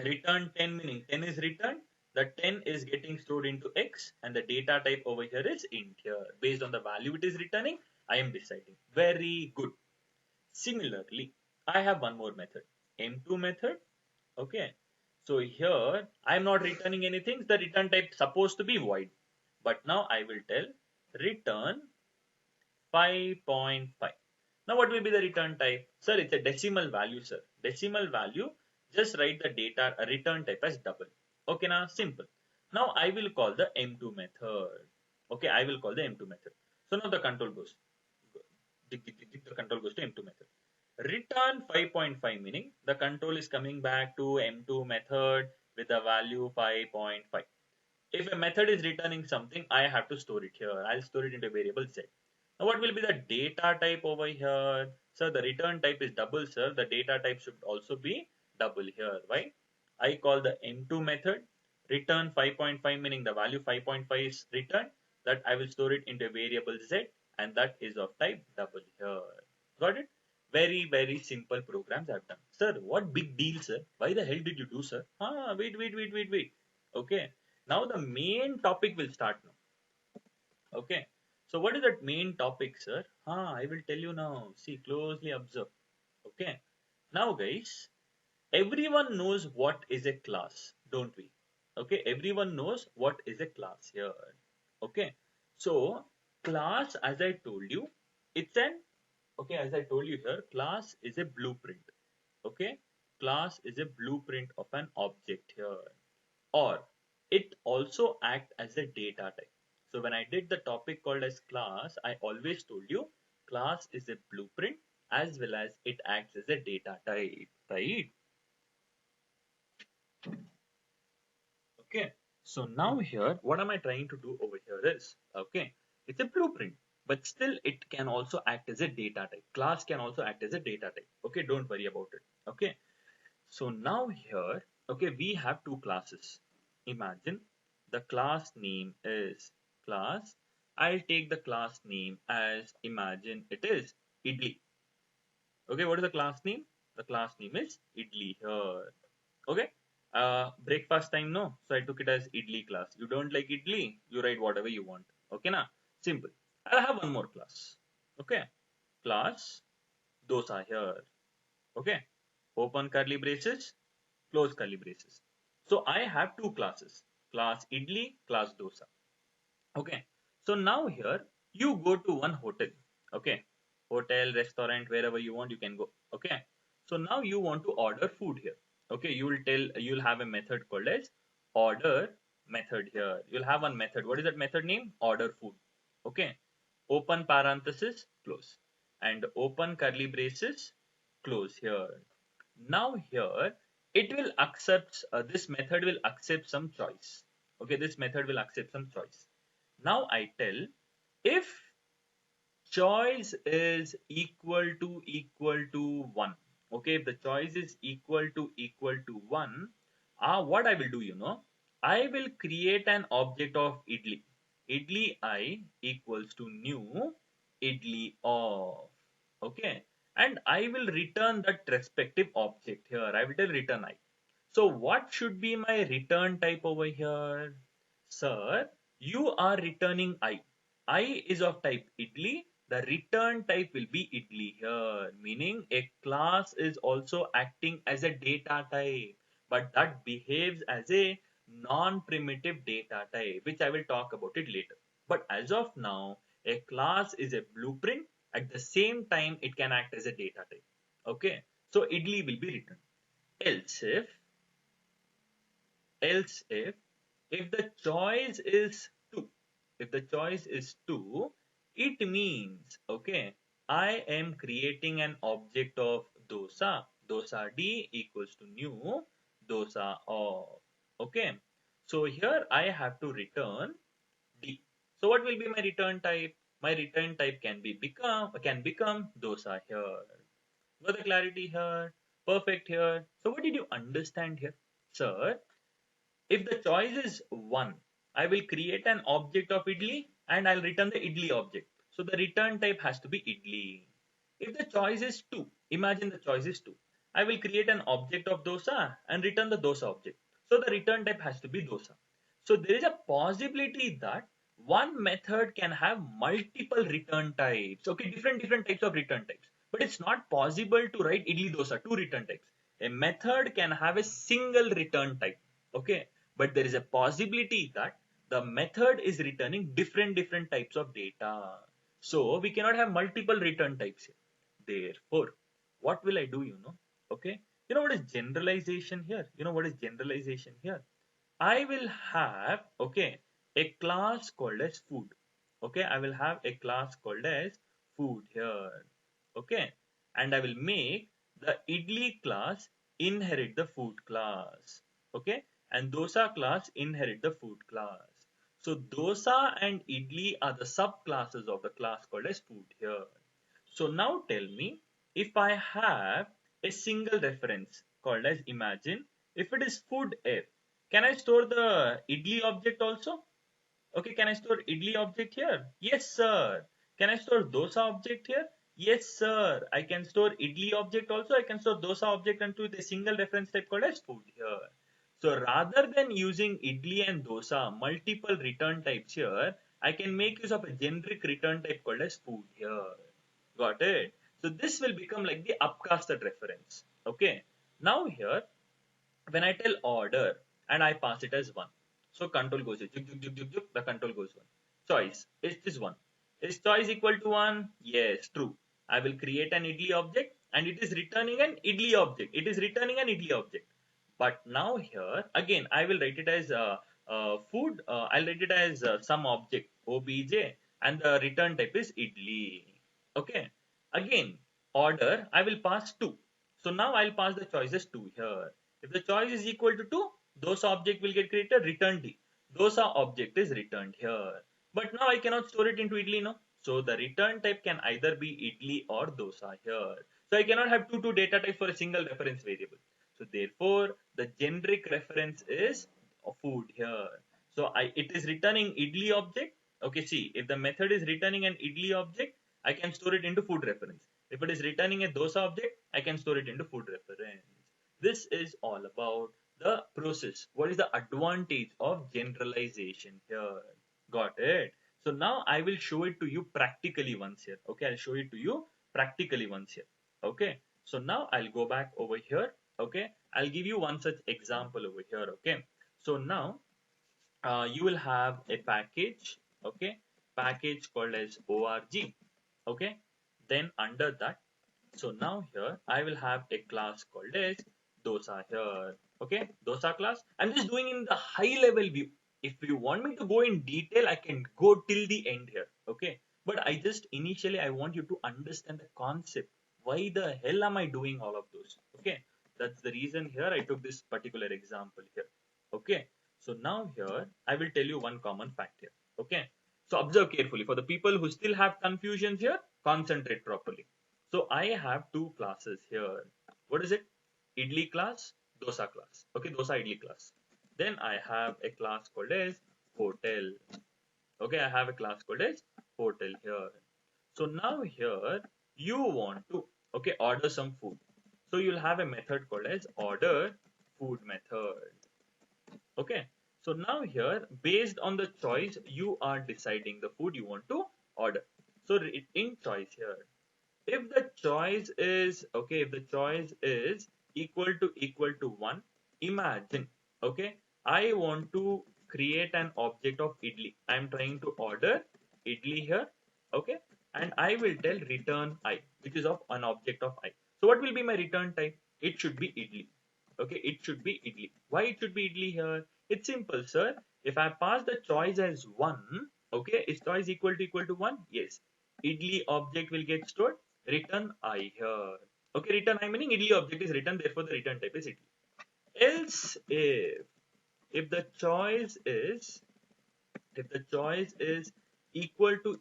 Return 10 meaning 10 is returned. The 10 is getting stored into X and the data type over here is int here. Based on the value it is returning, I am deciding. Very good. Similarly, I have one more method. M2 method. Okay. So here I am not returning anything. The return type supposed to be void. But now I will tell return 5.5. Now what will be the return type? Sir, it's a decimal value, sir. Decimal value, just write the data return type as double. Okay, now simple. Now I will call the M2 method. Okay, I will call the M2 method. So now the control goes. The control goes to M2 method. Return 5.5 meaning the control is coming back to M2 method with the value 5.5. If a method is returning something, I have to store it here. I'll store it into a variable Z. Now, what will be the data type over here? Sir, the return type is double, sir. The data type should also be double here. Why? I call the M2 method return 5.5 meaning the value 5.5 is returned. That I will store it into a variable Z and that is of type double here. Got it? Very, very simple programs I've done. Sir, what big deal, sir? Why the hell did you do, sir? Wait. Okay. Now the main topic will start now. Okay. So what is that main topic, sir? I will tell you now. See, closely observe. Okay. Now, guys, everyone knows what is a class, don't we? Okay. Everyone knows what is a class here. Okay. So class, as I told you, it's an okay. As I told you here, class is a blueprint. Okay. Class is a blueprint of an object here, or it also act as a data type. So when I did the topic called as class, I always told you class is a blueprint as well as it acts as a data type, right? Okay. So now here, what am I trying to do over here is, okay, it's a blueprint, but still it can also act as a data type. Class can also act as a data type. Okay, don't worry about it. Okay. So now here, okay, we have two classes. Imagine the class name is class. I'll take the class name as imagine it is idli. Okay, what is the class name? The class name is idli here. Okay. Breakfast time, no. So I took it as idli class. You don't like idli, you write whatever you want. Okay, na? Simple. I have one more class. Okay. Class dosa here. Okay. Open curly braces, close curly braces. So I have two classes, class idli, class dosa. Okay. So now here you go to one hotel. Okay. Hotel, restaurant, wherever you want, you can go. Okay. So now you want to order food here. Okay. You'll have a method called as order method here. You'll have one method. What is that method name? Order food. Okay. Open parenthesis, close. And open curly braces, close here. Now here it will accept, this method will accept some choice. Okay. This method will accept some choice. Now I tell if choice is equal to 1. Okay, if the choice is equal to 1, what I will do, I will create an object of idli. Idli I equals to new idli of. Okay, and I will return that respective object here. I will tell return I. So what should be my return type over here? Sir, you are returning I. I is of type idli. The return type will be idli here, meaning a class is also acting as a data type, but that behaves as a non-primitive data type, which I will talk about it later. But as of now, a class is a blueprint. At the same time, it can act as a data type. Okay, so idli will be returned. Else if the choice is 2, if the choice is 2, it means, okay, I am creating an object of dosa. Dosa D equals to new dosa of. Okay. So here I have to return D. So what will be my return type? My return type can become dosa here. Got the clarity here? Perfect here. So what did you understand here? Sir, if the choice is 1, I will create an object of idli and I'll return the idli object. So the return type has to be idli. If the choice is 2, imagine the choice is 2. I will create an object of dosa and return the dosa object. So the return type has to be dosa. So there is a possibility that one method can have multiple return types. Okay, different types of return types. But it's not possible to write idli dosa, two return types. A method can have a single return type. Okay, but there is a possibility that the method is returning different types of data. So we cannot have multiple return types here. Therefore, what will I do, Okay. You know what is generalization here? You know what is generalization here? I will have, okay, a class called as food. Okay. I will have a class called as food here. Okay. And I will make the idli class inherit the food class. Okay. And dosa class inherit the food class. So dosa and idli are the subclasses of the class called as food here. So now tell me, if I have a single reference called as imagine, if it is food F, can I store the idli object also? Okay, can I store idli object here? Yes, sir. Can I store dosa object here? Yes, sir. I can store idli object also. I can store dosa object into the single reference type called as food here. So rather than using idli and dosa, multiple return types here, I can make use of a generic return type called as food here. Got it? So this will become like the upcasted reference. Okay. Now here, when I tell order and I pass it as 1. So control goes here. Juk, juk, juk, juk, juk, the control goes 1. Choice. Is this 1? Is choice equal to 1? Yes, true. I will create an idli object and it is returning an idli object. It is returning an idli object. But now here, again, I will write it as food, I'll write it as some object obj, and the return type is idli. Okay. Again, order, I will pass 2. So now I'll pass the choices 2 here. If the choice is equal to 2, dosa object will get created, return D. Dosa object is returned here. But now I cannot store it into idli, no? So the return type can either be idli or dosa here. So I cannot have two data types for a single reference variable. So therefore, the generic reference is food here. So it is returning idli object. Okay, see, if the method is returning an idli object, I can store it into food reference. If it is returning a dosa object, I can store it into food reference. This is all about the process. What is the advantage of generalization here? Got it? So now I will show it to you practically once here. Okay, I'll show it to you practically once here. Okay, so now I'll go back over here. Okay, I'll give you one such example over here. Okay, so now you will have a package. Okay, package called as org. Okay, then under that, so now here I will have a class called as dosa here. Okay, dosa class. I'm just doing in the high level view. If you want me to go in detail, I can go till the end here. Okay, but I just initially I want you to understand the concept. Why the hell am I doing all of those? Okay, that's the reason here I took this particular example here. Okay, so now here I will tell you one common fact here. Okay, so observe carefully. For the people who still have confusions here, concentrate properly. So I have two classes here. What is it? Idli class, dosa class. Okay, dosa idli class. Then I have a class called as hotel. Okay, I have a class called as hotel here. So now here you want to order some food. So you'll have a method called as order food method. Okay. So now here, based on the choice, you are deciding the food you want to order. So in choice here, if the choice is if the choice is equal to 1, imagine, okay, I want to create an object of idli. I am trying to order idli here, okay, and I will tell return I, which is of an object of I. So what will be my return type? It should be idli. Okay, it should be idli. Why it should be idli here? It's simple, sir. If I pass the choice as 1, okay, is choice equal to 1? Yes. Idli object will get stored. Return I here. Okay, return I meaning idli object is written, therefore the return type is idli. Else if the choice is equal to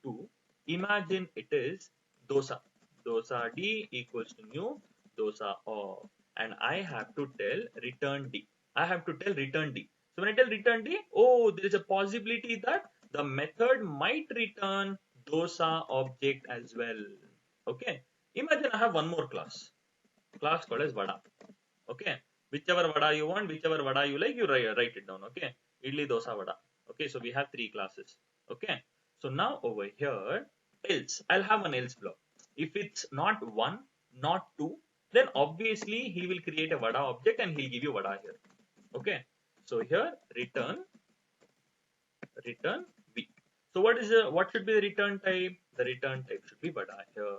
2, imagine it is dosa. Dosa D equals to new dosa off. And I have to tell return D. I have to tell return D. So when I tell return D, oh, there is a possibility that the method might return dosa object as well. Okay. Imagine I have one more class called as vada. Okay, whichever vada you want, whichever vada you like, you write it down. Okay, idli, dosa, vada. Okay, so we have three classes. Okay, so now over here, else I'll have an else block. If it's not 1, not 2, then obviously he will create a vada object and he'll give you vada here. Okay, so here return v. So what should be the return type? The return type should be vada here.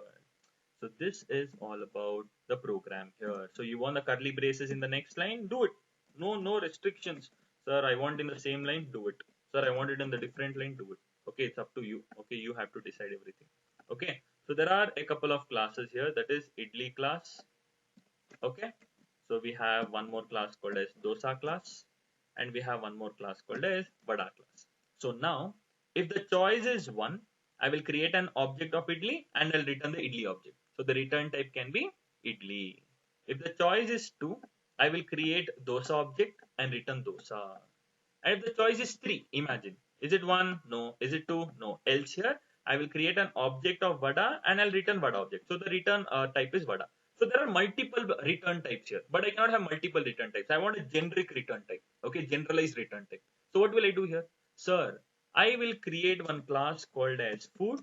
So this is all about the program here. So you want the curly braces in the next line? Do it. No restrictions. Sir, I want in the same line? Do it. Sir, I want it in the different line? Do it. Okay, it's up to you. Okay, you have to decide everything. Okay, so there are a couple of classes here. That is idli class. Okay, so we have one more class called as dosa class. And we have one more class called as vada class. So now, if the choice is 1, I will create an object of idli and I'll return the idli object. So the return type can be idli. If the choice is 2, I will create dosa object and return dosa. And if the choice is 3, imagine. Is it 1? No. Is it 2? No. Else here, I will create an object of vada and I'll return vada object. So the return type is vada. So there are multiple return types here, but I cannot have multiple return types. I want a generic return type. Okay, generalized return type. So what will I do here? Sir, I will create one class called as food.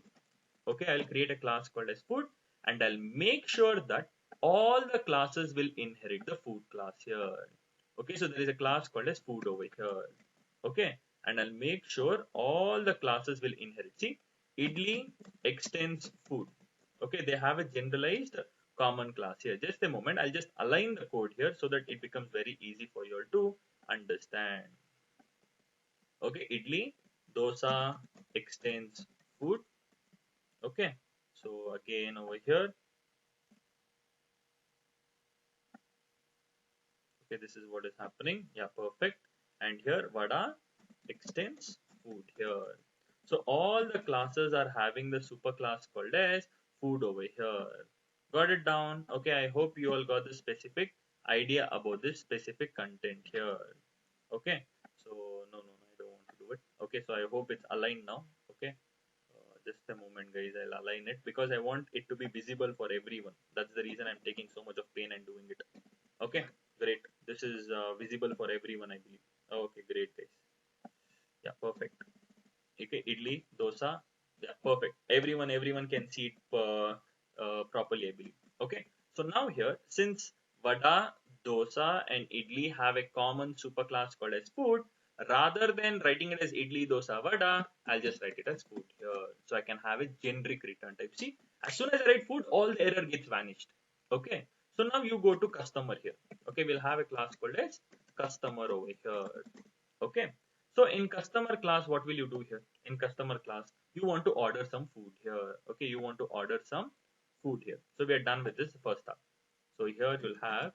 Okay, I'll create a class called as food and I'll make sure that all the classes will inherit the food class here. Okay, so there is a class called as food over here. Okay, and I'll make sure all the classes will inherit. See, idli extends food. Okay, they have a generalized common class here. Just a moment, I'll just align the code here so that it becomes very easy for you all to understand. Okay, idli, dosa extends food. Okay, so again over here, okay, this is what is happening. Yeah, perfect. And here, vada extends food here. So all the classes are having the super class called as food over here. Got it down? Okay, I hope you all got the specific idea about this specific content here. Okay, so no, I don't want to do it. Okay, so I hope it's aligned now. Okay, just a moment, guys. I'll align it because I want it to be visible for everyone. That's the reason I'm taking so much of pain and doing it. Okay, great. This is visible for everyone, I believe. Okay, great, guys. Yeah, perfect. Okay, idli, dosa. Yeah, perfect. Everyone can see it properly, I believe. Okay, so now here, since vada, dosa, and idli have a common superclass called as food, rather than writing it as idli, dosa, vada, I'll just write it as food here. So I can have a generic return type. See, as soon as I write food, all the error gets vanished. Okay, so now you go to customer here. Okay, we'll have a class called as customer over here. Okay, so in customer class, what will you do here? In customer class, you want to order some food here. Okay, you want to order some food here. So we are done with this first step. So here you'll have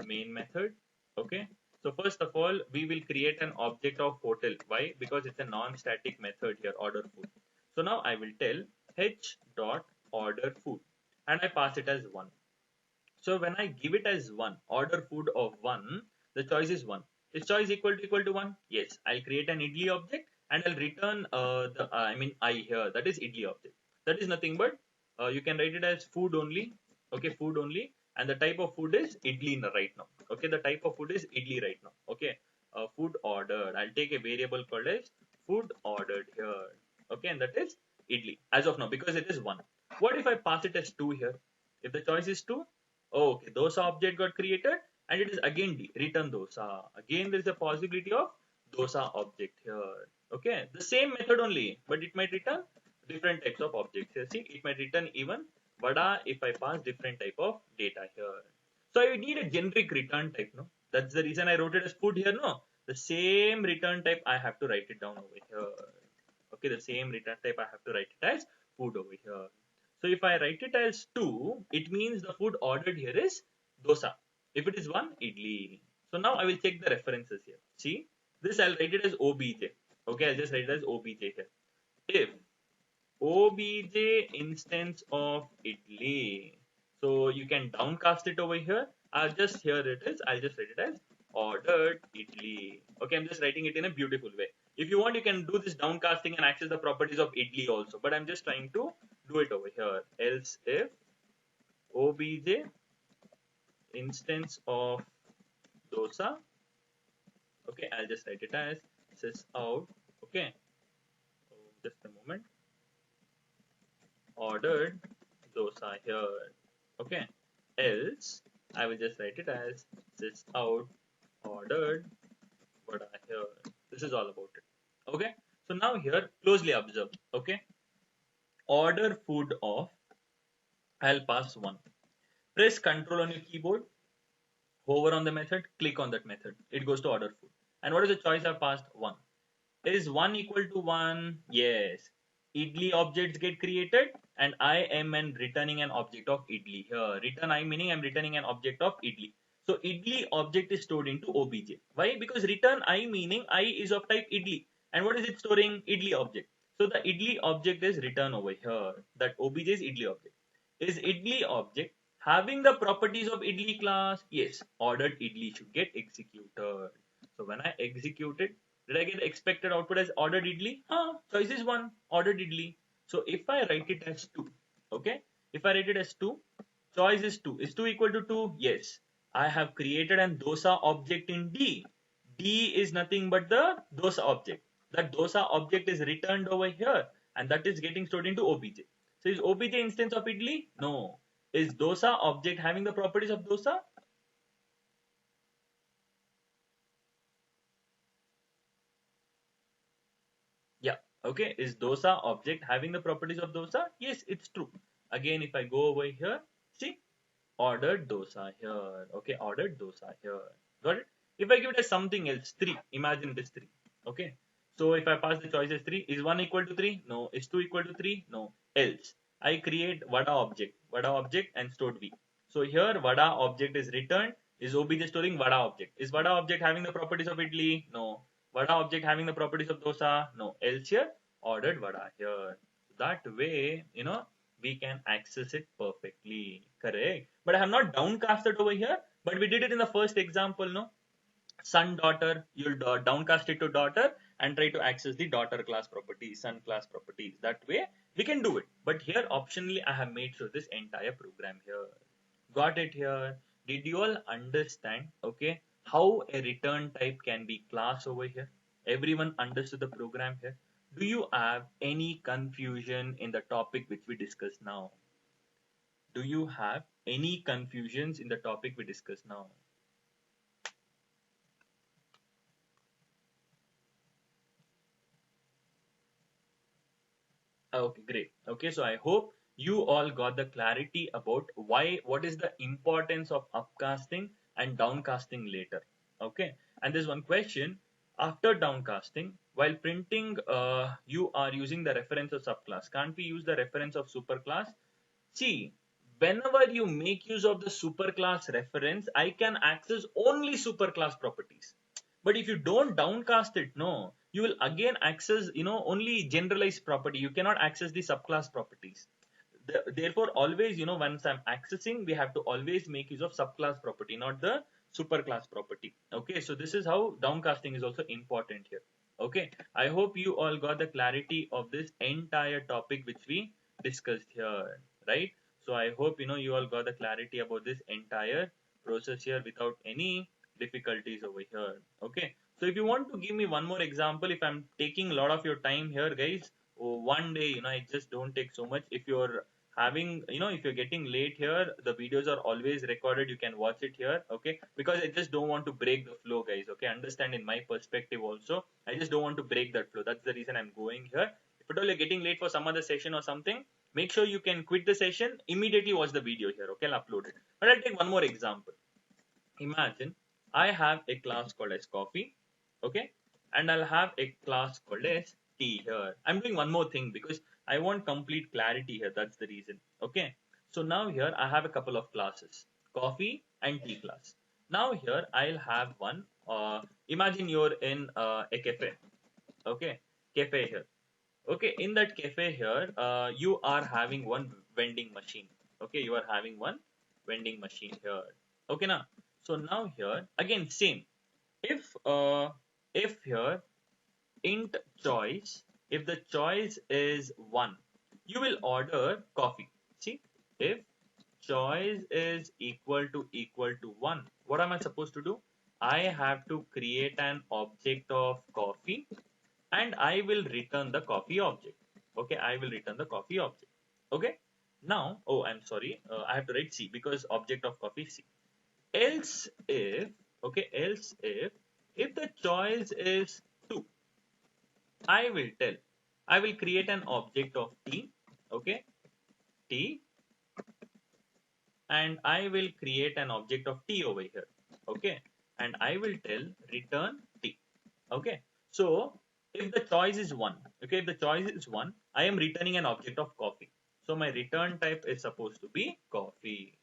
main method. Okay, so first of all, we will create an object of hotel. Why? Because it's a non-static method here, order food. So now I will tell h dot order food and I pass it as 1. So when I give it as 1, order food of 1, the choice is 1. Is choice equal to 1? Yes. I'll create an idli object and I'll return I here. That is idli object. That is nothing but you can write it as food only. Okay, food only. And the type of food is idli right now. Okay, the type of food is idli right now. Okay, food ordered. I'll take a variable called as food ordered here. Okay, and that is idli as of now because it is 1. What if I pass it as 2 here? If the choice is 2, oh, okay, dosa object got created and it is again return dosa. Again, there is a possibility of dosa object here. Okay, the same method only, but it might return different types of objects. Here, see, it might return even vada if I pass different type of data here. So I need a generic return type, no? That's the reason I wrote it as food here, no? The same return type I have to write it down over here. Okay, the same return type I have to write it as food over here. So if I write it as 2, it means the food ordered here is dosa. If it is 1, idli. So now I will check the references here. See, this I'll write it as obj. Okay, I'll just write it as obj here. If obj instance of idli. So you can downcast it over here. I'll just here it is. I'll just write it as ordered idli. Okay, I'm just writing it in a beautiful way. If you want, you can do this downcasting and access the properties of idli also. But I'm just trying to do it over here. Else if obj instance of dosa. Okay, I'll just write it as sys out. Okay, so just a moment. Ordered dosa here. Okay, else I will just write it as sys out ordered vada here. This is all about it. Okay, so now here closely observe. Okay, order food of, I'll pass 1. Press Control on your keyboard, hover on the method, click on that method. It goes to order food. And what is the choice I've passed? 1. Is 1 equal to 1? Yes. Idli objects get created and I am returning an object of idli here. Return I meaning I'm returning an object of idli. So idli object is stored into obj. Why? Because return I meaning I is of type idli. And what is it storing? Idli object. So the idli object is return over here. That obj is idli object. Is idli object having the properties of idli class? Yes. Ordered idli should get executed. So when I execute it, did I get expected output as ordered idli? Choice is 1, ordered idli. So if I write it as 2, okay? If I write it as 2, choice is 2. Is 2 equal to 2? Yes. I have created an dosa object in D. D is nothing but the dosa object. That dosa object is returned over here and that is getting stored into obj. So is obj instance of idli? No. Is dosa object having the properties of dosa? Yeah. Okay. Is dosa object having the properties of dosa? Yes, it's true. Again, if I go over here, see, ordered dosa here. Okay, ordered dosa here. Got it? If I give it as something else, 3, imagine it is 3. Okay. So if I pass the choice as 3, is 1 equal to 3? No. Is 2 equal to 3? No. Else, I create vada object and stored v. So here vada object is returned, is obj storing vada object. Is vada object having the properties of idli? No. Vada object having the properties of dosa? No. Else here, ordered vada here. That way, we can access it perfectly. Correct. But I have not downcasted over here, but we did it in the first example, no? Son daughter, you'll downcast it to daughter and try to access the daughter class properties, son class properties. That way we can do it, but here optionally I have made sure this entire program here. Got it here? Did you all understand, okay, how a return type can be class over here? Everyone understood the program here? Do you have any confusion in the topic which we discussed now? Do you have any confusions in the topic we discussed now? Okay, great. Okay, so I hope you all got the clarity about what is the importance of upcasting and downcasting later. Okay, and there's one question after downcasting, while printing, you are using the reference of subclass. Can't we use the reference of superclass? See, whenever you make use of the superclass reference, I can access only superclass properties. But if you don't downcast it, no, you will again access, only generalized property. You cannot access the subclass properties. Therefore, always, once I'm accessing, we have to always make use of subclass property, not the superclass property. Okay, so this is how downcasting is also important here. Okay, I hope you all got the clarity of this entire topic which we discussed here, right? So I hope you all got the clarity about this entire process here without any difficulties over here. Okay, so if you want to give me one more example, if I'm taking a lot of your time here, guys, one day, I just don't take so much. If you're having, if you're getting late here, the videos are always recorded, you can watch it here. Okay, because I just don't want to break the flow, guys. Okay, understand in my perspective also, I just don't want to break that flow. That's the reason I'm going here. If at all you're getting late for some other session or something, make sure you can quit the session, immediately watch the video here. Okay, I'll upload it. But I'll take one more example. Imagine I have a class called as coffee, okay, and I'll have a class called as tea here. I'm doing one more thing because I want complete clarity here. That's the reason. Okay, so now here I have a couple of classes, coffee and tea class. Now here I'll have one. Imagine you're in a cafe. Okay, cafe here. Okay, in that cafe here, you are having one vending machine. Okay, you are having one vending machine here. Okay, now, so now here again same. If if here int choice, if the choice is 1, you will order coffee. See, if choice is equal to 1, what am I supposed to do? I have to create an object of coffee and I will return the coffee object. Okay, I will return the coffee object. Okay, now, oh, I'm sorry, I have to write C because object of coffee C. Else if, okay, else if the choice is 2, I will tell, I will create an object of T, okay, T, and I will create an object of T over here, okay, and I will tell return T, okay. So if the choice is 1, okay, if the choice is 1, I am returning an object of coffee. So my return type is supposed to be coffee.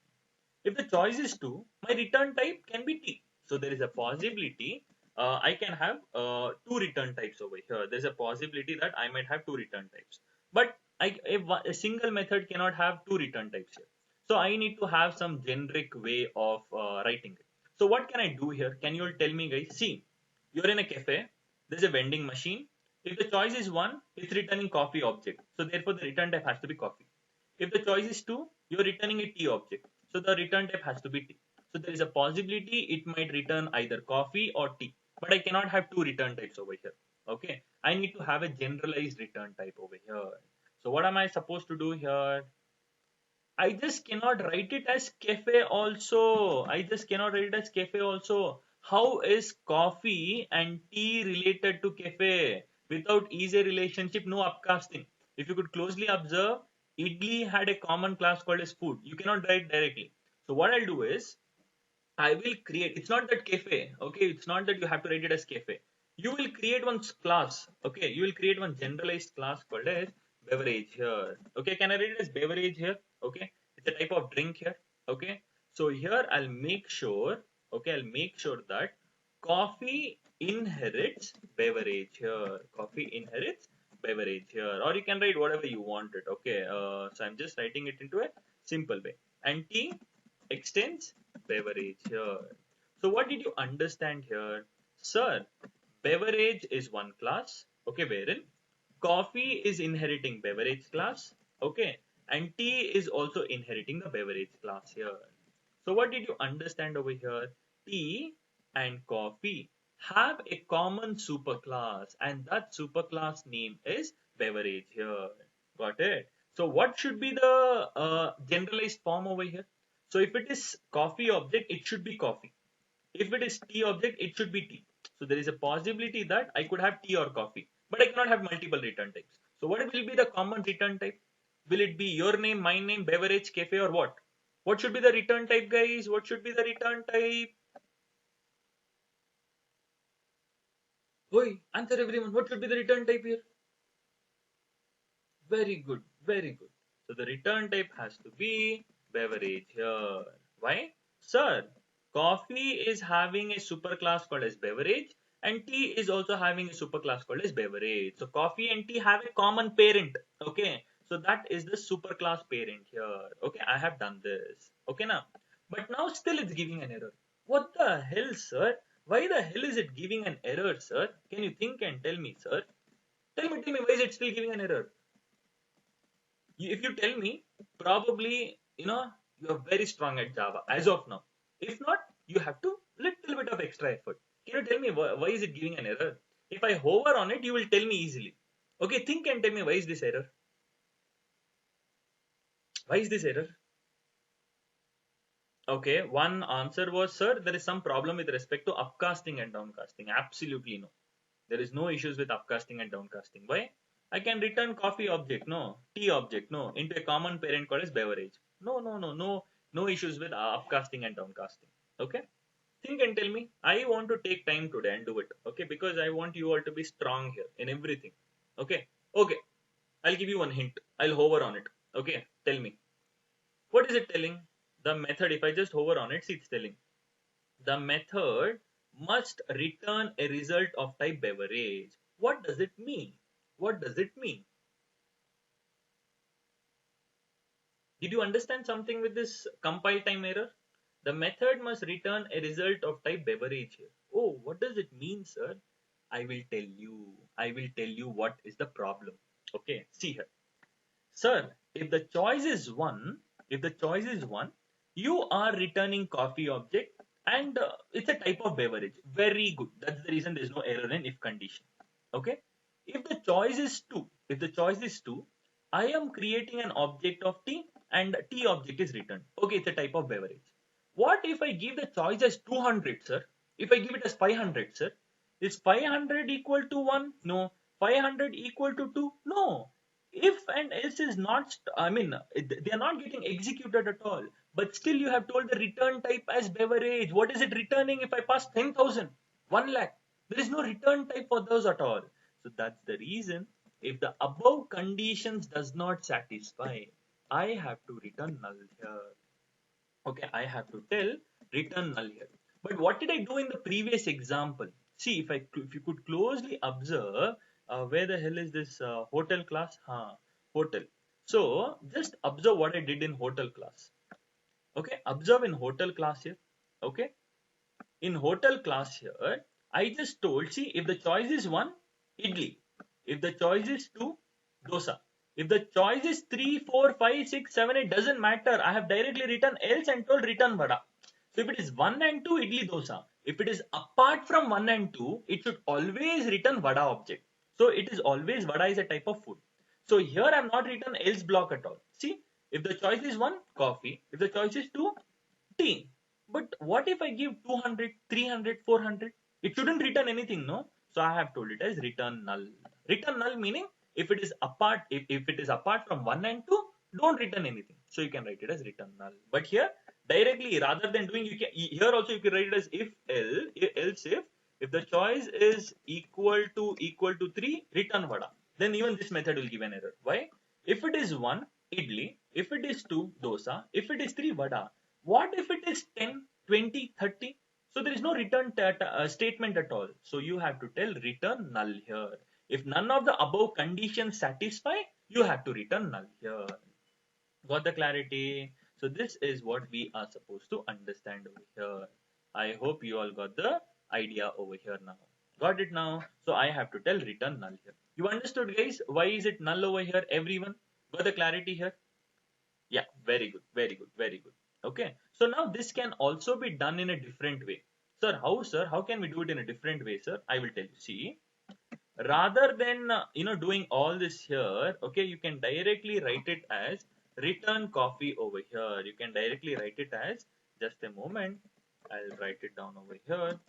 If the choice is 2, my return type can be tea. So there is a possibility I can have two return types over here. There's a possibility that I might have two return types. But a single method cannot have two return types here. So I need to have some generic way of writing it. So what can I do here? Can you all tell me, guys? See, you're in a cafe. There's a vending machine. If the choice is 1, it's returning coffee object. So therefore the return type has to be coffee. If the choice is 2, you're returning a tea object. So the return type has to be tea. So there is a possibility it might return either coffee or tea. But I cannot have two return types over here. Okay. I need to have a generalized return type over here. So what am I supposed to do here? I just cannot write it as cafe also. I just cannot write it as cafe also. How is coffee and tea related to cafe? Without easy relationship, no upcasting. If you could closely observe, idli had a common class called as food. You cannot write directly. So what I'll do is, I will create, it's not that cafe, okay, it's not that you have to write it as cafe. you will create one class. Okay, you will create one generalized class called as beverage here. Okay, can I read it as beverage here? Okay, it's a type of drink here. Okay, so here I'll make sure. Okay, I'll make sure that coffee inherits beverage here. Coffee inherits beverage here, or you can write whatever you want it. Okay, so I'm just writing it into a simple way. And tea extends beverage here. So what did you understand here? Sir, beverage is one class, okay, wherein coffee is inheriting beverage class, okay, and tea is also inheriting the beverage class here. So what did you understand over here? Tea and coffee have a common superclass, and that superclass name is beverage here. Got it? So what should be the generalized form over here? So if it is coffee object, it should be coffee. If it is tea object, it should be tea. So there is a possibility that I could have tea or coffee, but I cannot have multiple return types. So what will be the common return type? Will it be your name, my name, beverage, cafe, or what? What should be the return type, guys? What should be the return type? Oi, answer everyone. What should be the return type here? Very good, very good. So the return type has to be beverage here. Why? Sir, coffee is having a superclass called as beverage, and tea is also having a superclass called as beverage. So coffee and tea have a common parent. Okay. So that is the superclass parent here. Okay, I have done this. Okay now. But now still it's giving an error. What the hell, sir? Why the hell is it giving an error, sir? Can you think and tell me, sir? Tell me, why is it still giving an error? If you tell me, probably, you are very strong at Java as of now. If not, you have to little bit of extra effort. Can you tell me why is it giving an error? If I hover on it, you will tell me easily. Okay, think and tell me why is this error? Why is this error? Okay, one answer was, sir, there is some problem with respect to upcasting and downcasting. Absolutely no. There is no issues with upcasting and downcasting. Why? I can return coffee object, no, tea object, no, into a common parent called as beverage. No issues with upcasting and downcasting. Okay. Think and tell me. I want to take time today and do it. Okay, because I want you all to be strong here in everything. Okay. Okay. I'll give you one hint. I'll hover on it. Okay. Tell me. What is it telling? The method, if I just hover on it, see it's telling. The method must return a result of type beverage. What does it mean? What does it mean? Did you understand something with this compile time error? The method must return a result of type beverage here. Oh, what does it mean, sir? I will tell you. I will tell you what is the problem. Okay, see here. Sir, if the choice is one, you are returning coffee object and it's a type of beverage. Very good. That's the reason there's no error in if condition. Okay. If the choice is two, I am creating an object of tea and tea object is returned. Okay, it's a type of beverage. What if I give the choice as 200, sir? If I give it as 500, sir? Is 500 equal to 1? No. 500 equal to 2? No. If and else is not, they are not getting executed at all. But still you have told the return type as beverage. What is it returning if I pass 10,000? 1 lakh. There is no return type for those at all. So that's the reason. If the above conditions does not satisfy, I have to return null here. Okay, I have to tell return null here. But what did I do in the previous example? See, if you could closely observe, where the hell is this hotel class? Hotel. So just observe what I did in hotel class. Okay, observe in hotel class here. Okay, in hotel class here, I just told, see, if the choice is 1, idli. If the choice is 2, dosa. If the choice is 3, 4, 5, 6, 7, it doesn't matter. I have directly written else and told return vada. So if it is 1 and 2, idli dosa. If it is apart from 1 and 2, it should always return vada object. So it is always vada is a type of food. So here I am not written else block at all. See, if the choice is 1, coffee. If the choice is 2, tea. But what if I give 200, 300, 400? It shouldn't return anything, no? So I have told it as return null. Return null meaning if it is apart, if it is apart from 1 and 2, don't return anything. So you can write it as return null. But here, directly, rather than doing, here also you can write it as if else if If the choice is equal to 3, return vada. Then even this method will give an error. Why? If it is 1, idli. If it is 2, dosa. If it is 3, vada. What if it is 10, 20, 30? So there is no return statement at all. So you have to tell return null here. If none of the above conditions satisfy, you have to return null here. Got the clarity? So this is what we are supposed to understand over here. I hope you all got the idea over here now. Got it now? So I have to tell return null here. You understood, guys? Why is it null over here? Everyone got the clarity here? Yeah, very good, very good, very good. Okay. So now this can also be done in a different way. Sir, how, sir? How can we do it in a different way, sir? I will tell you. See, rather than doing all this here, okay, you can directly write it as return coffee over here. You can directly write it as, just a moment, I'll write it down over here.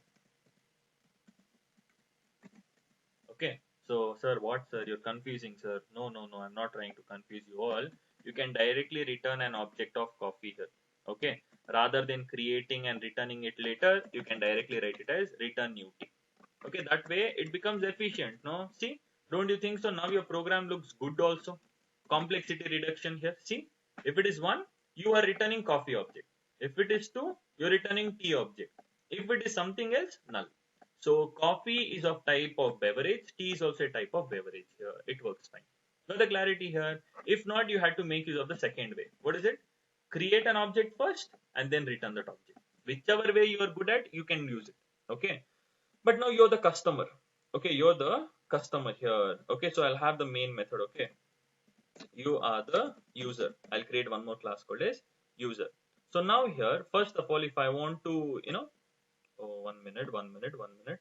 Okay, so sir, what, sir, you're confusing, sir? No, I'm not trying to confuse you all. You can directly return an object of coffee here. Okay, rather than creating and returning it later, you can directly write it as return new tea. Okay, that way it becomes efficient. No, see, don't you think so? Now your program looks good also. Complexity reduction here. See, if it is 1, you are returning coffee object. If it is 2, you're returning tea object. If it is something else, null. So coffee is of type of beverage, tea is also a type of beverage here. It works fine. Got the clarity here? If not, you had to make use of the second way. What is it? Create an object first and then return that object. Whichever way you are good at, you can use it. Okay. But now you're the customer. Okay, you're the customer here. Okay, so I'll have the main method. Okay, you are the user. I'll create one more class called as user. So now here, first of all, if I want to, oh, 1 minute, 1 minute, 1 minute.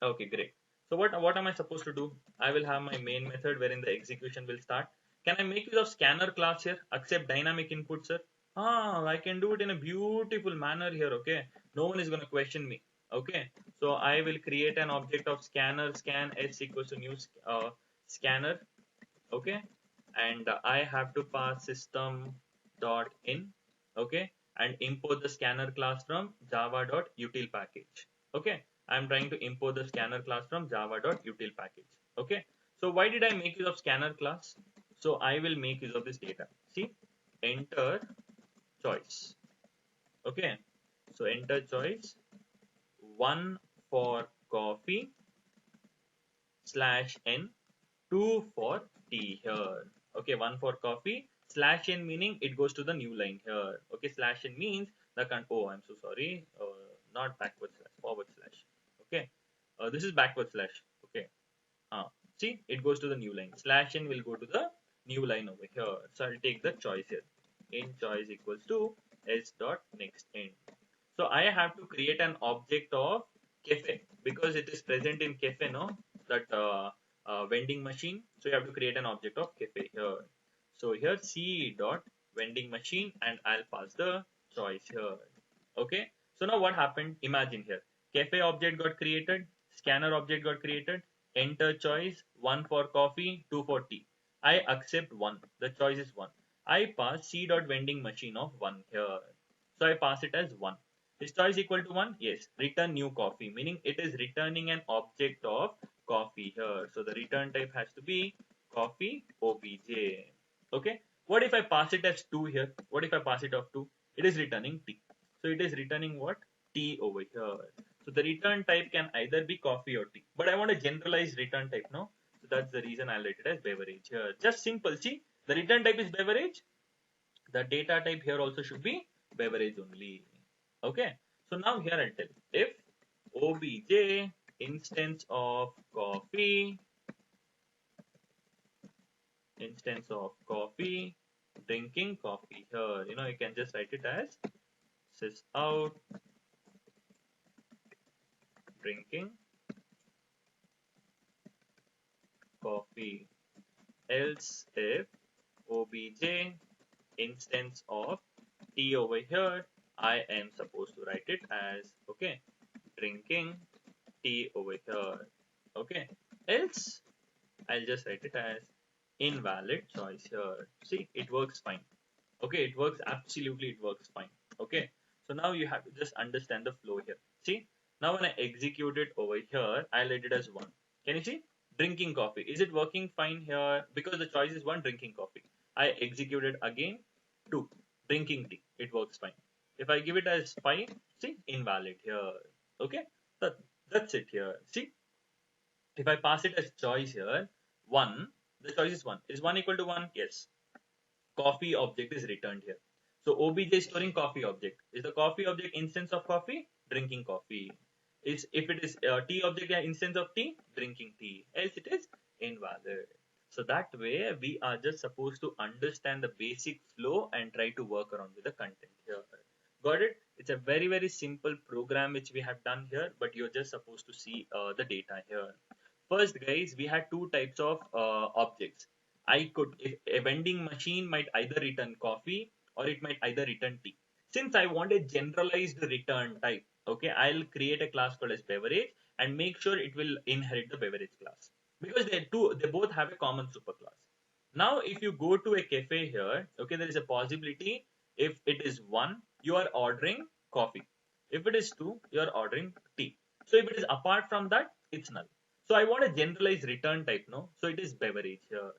Okay, great. So what am I supposed to do? I will have my main method wherein the execution will start. Can I make use of scanner class here? Accept dynamic input, sir. I can do it in a beautiful manner here. Okay, no one is going to question me. Okay, so I will create an object of scanner, scan s equals to new scanner. Okay, and I have to pass system dot in. Okay, and import the scanner class from java dot util package. Okay, I'm trying to import the scanner class from java dot util package. Okay, so why did I make use of scanner class? So I will make use of this data. See, enter choice. Okay, so enter choice 1 for coffee slash n, 2 for tea here. Okay, 1 for coffee slash n meaning it goes to the new line here. Okay, slash n means the oh, I'm so sorry, not backward slash, forward slash. Okay, this is backward slash. Okay, see, it goes to the new line. Slash n will go to the new line over here. So I'll take the choice here. In choice equals to s dot next end. So I have to create an object of cafe because it is present in cafe, no? That vending machine. So you have to create an object of cafe here. So here c dot vending machine and I'll pass the choice here. Okay. So now what happened? Imagine here. Cafe object got created. Scanner object got created. Enter choice. 1 for coffee, 2 for tea. I accept 1. The choice is 1. I pass c dot vending machine of 1 here. So I pass it as 1. Is choice equal to 1? Yes. Return new coffee, meaning it is returning an object of coffee here. So the return type has to be coffee obj. Okay. What if I pass it as 2 here? What if I pass it of 2? It is returning tea. So it is returning what? Tea over here. So the return type can either be coffee or tea. But I want a generalized return type, no? So that's the reason I'll write it as beverage here. Just simple. See, the return type is beverage. The data type here also should be beverage only. Okay. So now here I'll tell if obj instance of coffee drinking coffee here, you can just write it as sys out drinking coffee, else if obj instance of tea over here, I am supposed to write it as, okay, drinking tea over here. Okay, else I'll just write it as invalid choice here. See, it works fine. Okay, it works absolutely, it works fine. Okay, so now you have to just understand the flow here. See, now when I execute it over here, I'll let it as 1. Can you see? Drinking coffee. Is it working fine here? Because the choice is 1, drinking coffee. I execute it again, 2, drinking tea. It works fine. If I give it as 5, see, invalid here. Okay, that, that's it here. See, if I pass it as choice here, 1, the choice is 1. Is 1 equal to 1? Yes. Coffee object is returned here. So obj is storing coffee object. Is the coffee object instance of coffee? Drinking coffee. Is if it is tea object instance of tea? Drinking tea. Else it is invalid. So that way we are just supposed to understand the basic flow and try to work around with the content here. Got it? It's a very simple program which we have done here, but you're just supposed to see the data here. First, guys, we had two types of objects. A vending machine might either return coffee or it might either return tea. Since I want a generalized return type, okay, I'll create a class called as beverage and make sure it will inherit the beverage class because they both have a common superclass. Now, if you go to a cafe here, okay, there is a possibility if it is 1, you are ordering coffee. If it is 2, you are ordering tea. So if it is apart from that, it's null. So I want a generalized return type, no? So it is beverage here.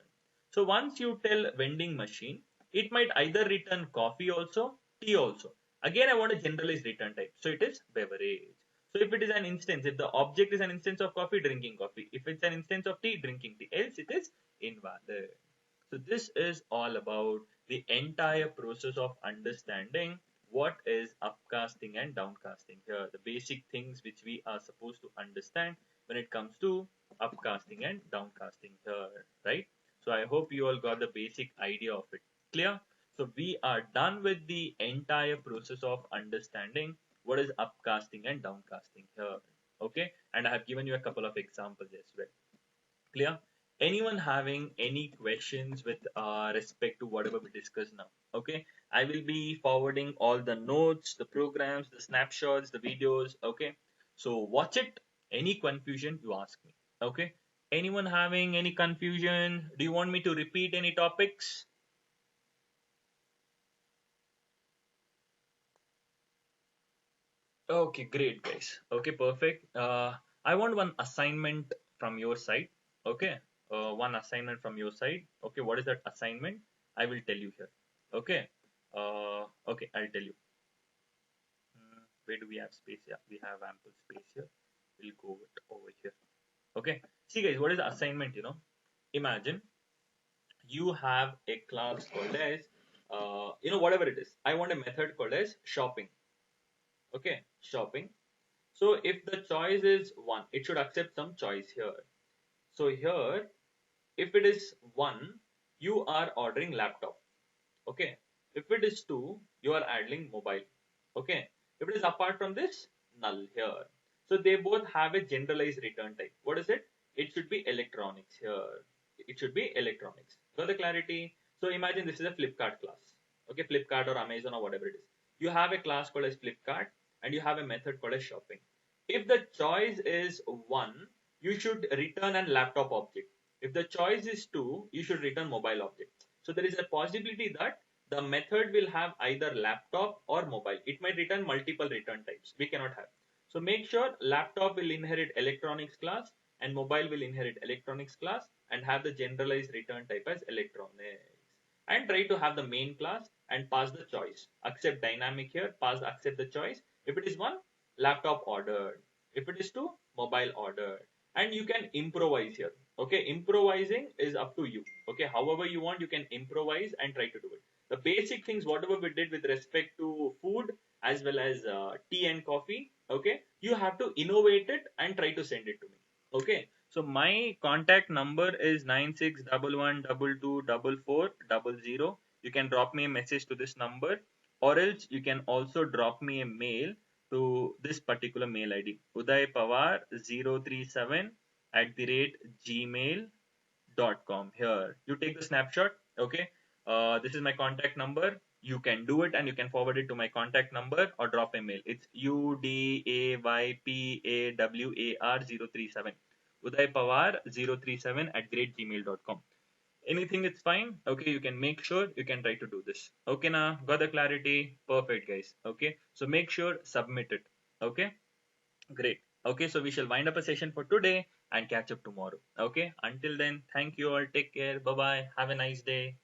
So once you tell vending machine, it might either return coffee also, tea also. Again, I want a generalized return type. So it is beverage. So if it is an instance, if the object is an instance of coffee, drinking coffee. If it's an instance of tea, drinking tea. Else it is invalid. So this is all about the entire process of understanding what is upcasting and downcasting here. The basic things which we are supposed to understand when it comes to upcasting and downcasting here, right? So I hope you all got the basic idea of it. Clear? So we are done with the entire process of understanding what is upcasting and downcasting here. Okay, and I have given you a couple of examples as well. Clear? Anyone having any questions with respect to whatever we discussed now? Okay, I will be forwarding all the notes, the programs, the snapshots, the videos. Okay, so watch it. Any confusion, you ask me. Okay, anyone having any confusion? Do you want me to repeat any topics? Okay, great, guys. Okay, perfect. I want one assignment from your side. Okay, one assignment from your side. Okay, what is that assignment? I will tell you here. Okay, okay, I'll tell you. Where do we have space? Yeah, we have ample space here. We'll go it over here. Okay, see, guys, what is the assignment? Imagine you have a class called as, whatever it is. I want a method called as shopping. Okay, shopping. So if the choice is 1, it should accept some choice here. So here, if it is 1, you are ordering laptop. Okay. If it is 2, you are adding mobile. Okay. If it is apart from this, null here. So they both have a generalized return type. What is it? It should be electronics here. It should be electronics. For the clarity, so imagine this is a Flipkart class. Okay, Flipkart or Amazon or whatever it is. You have a class called as Flipkart and you have a method called as shopping. If the choice is 1, you should return a laptop object. If the choice is 2, you should return mobile object. So there is a possibility that the method will have either laptop or mobile. It might return multiple return types. We cannot have. So make sure laptop will inherit electronics class and mobile will inherit electronics class and have the generalized return type as electronics. And try to have the main class and pass the choice. Accept dynamic here, pass accept the choice. If it is 1, laptop ordered. If it is 2, mobile ordered. And you can improvise here. Okay, improvising is up to you. Okay, however you want, you can improvise and try to do it. The basic things, whatever we did with respect to food as well as tea and coffee, okay, you have to innovate it and try to send it to me. Okay, so my contact number is 9611224400. You can drop me a message to this number, or else you can also drop me a mail to this particular mail ID, udaypawar037 at the rate gmail.com. Here, you take the snapshot. Okay, this is my contact number. You can do it and you can forward it to my contact number or drop a mail. It's udaypawar037 udaypawar037 at gmail.com. Anything it's fine. Okay, you can make sure you can try to do this. Okay, now got the clarity? Perfect, guys. Okay, so make sure submit it. Okay, Great. Okay, so we shall wind up a session for today and catch up tomorrow. Okay, until then, thank you all. Take care. Bye bye. Have a nice day.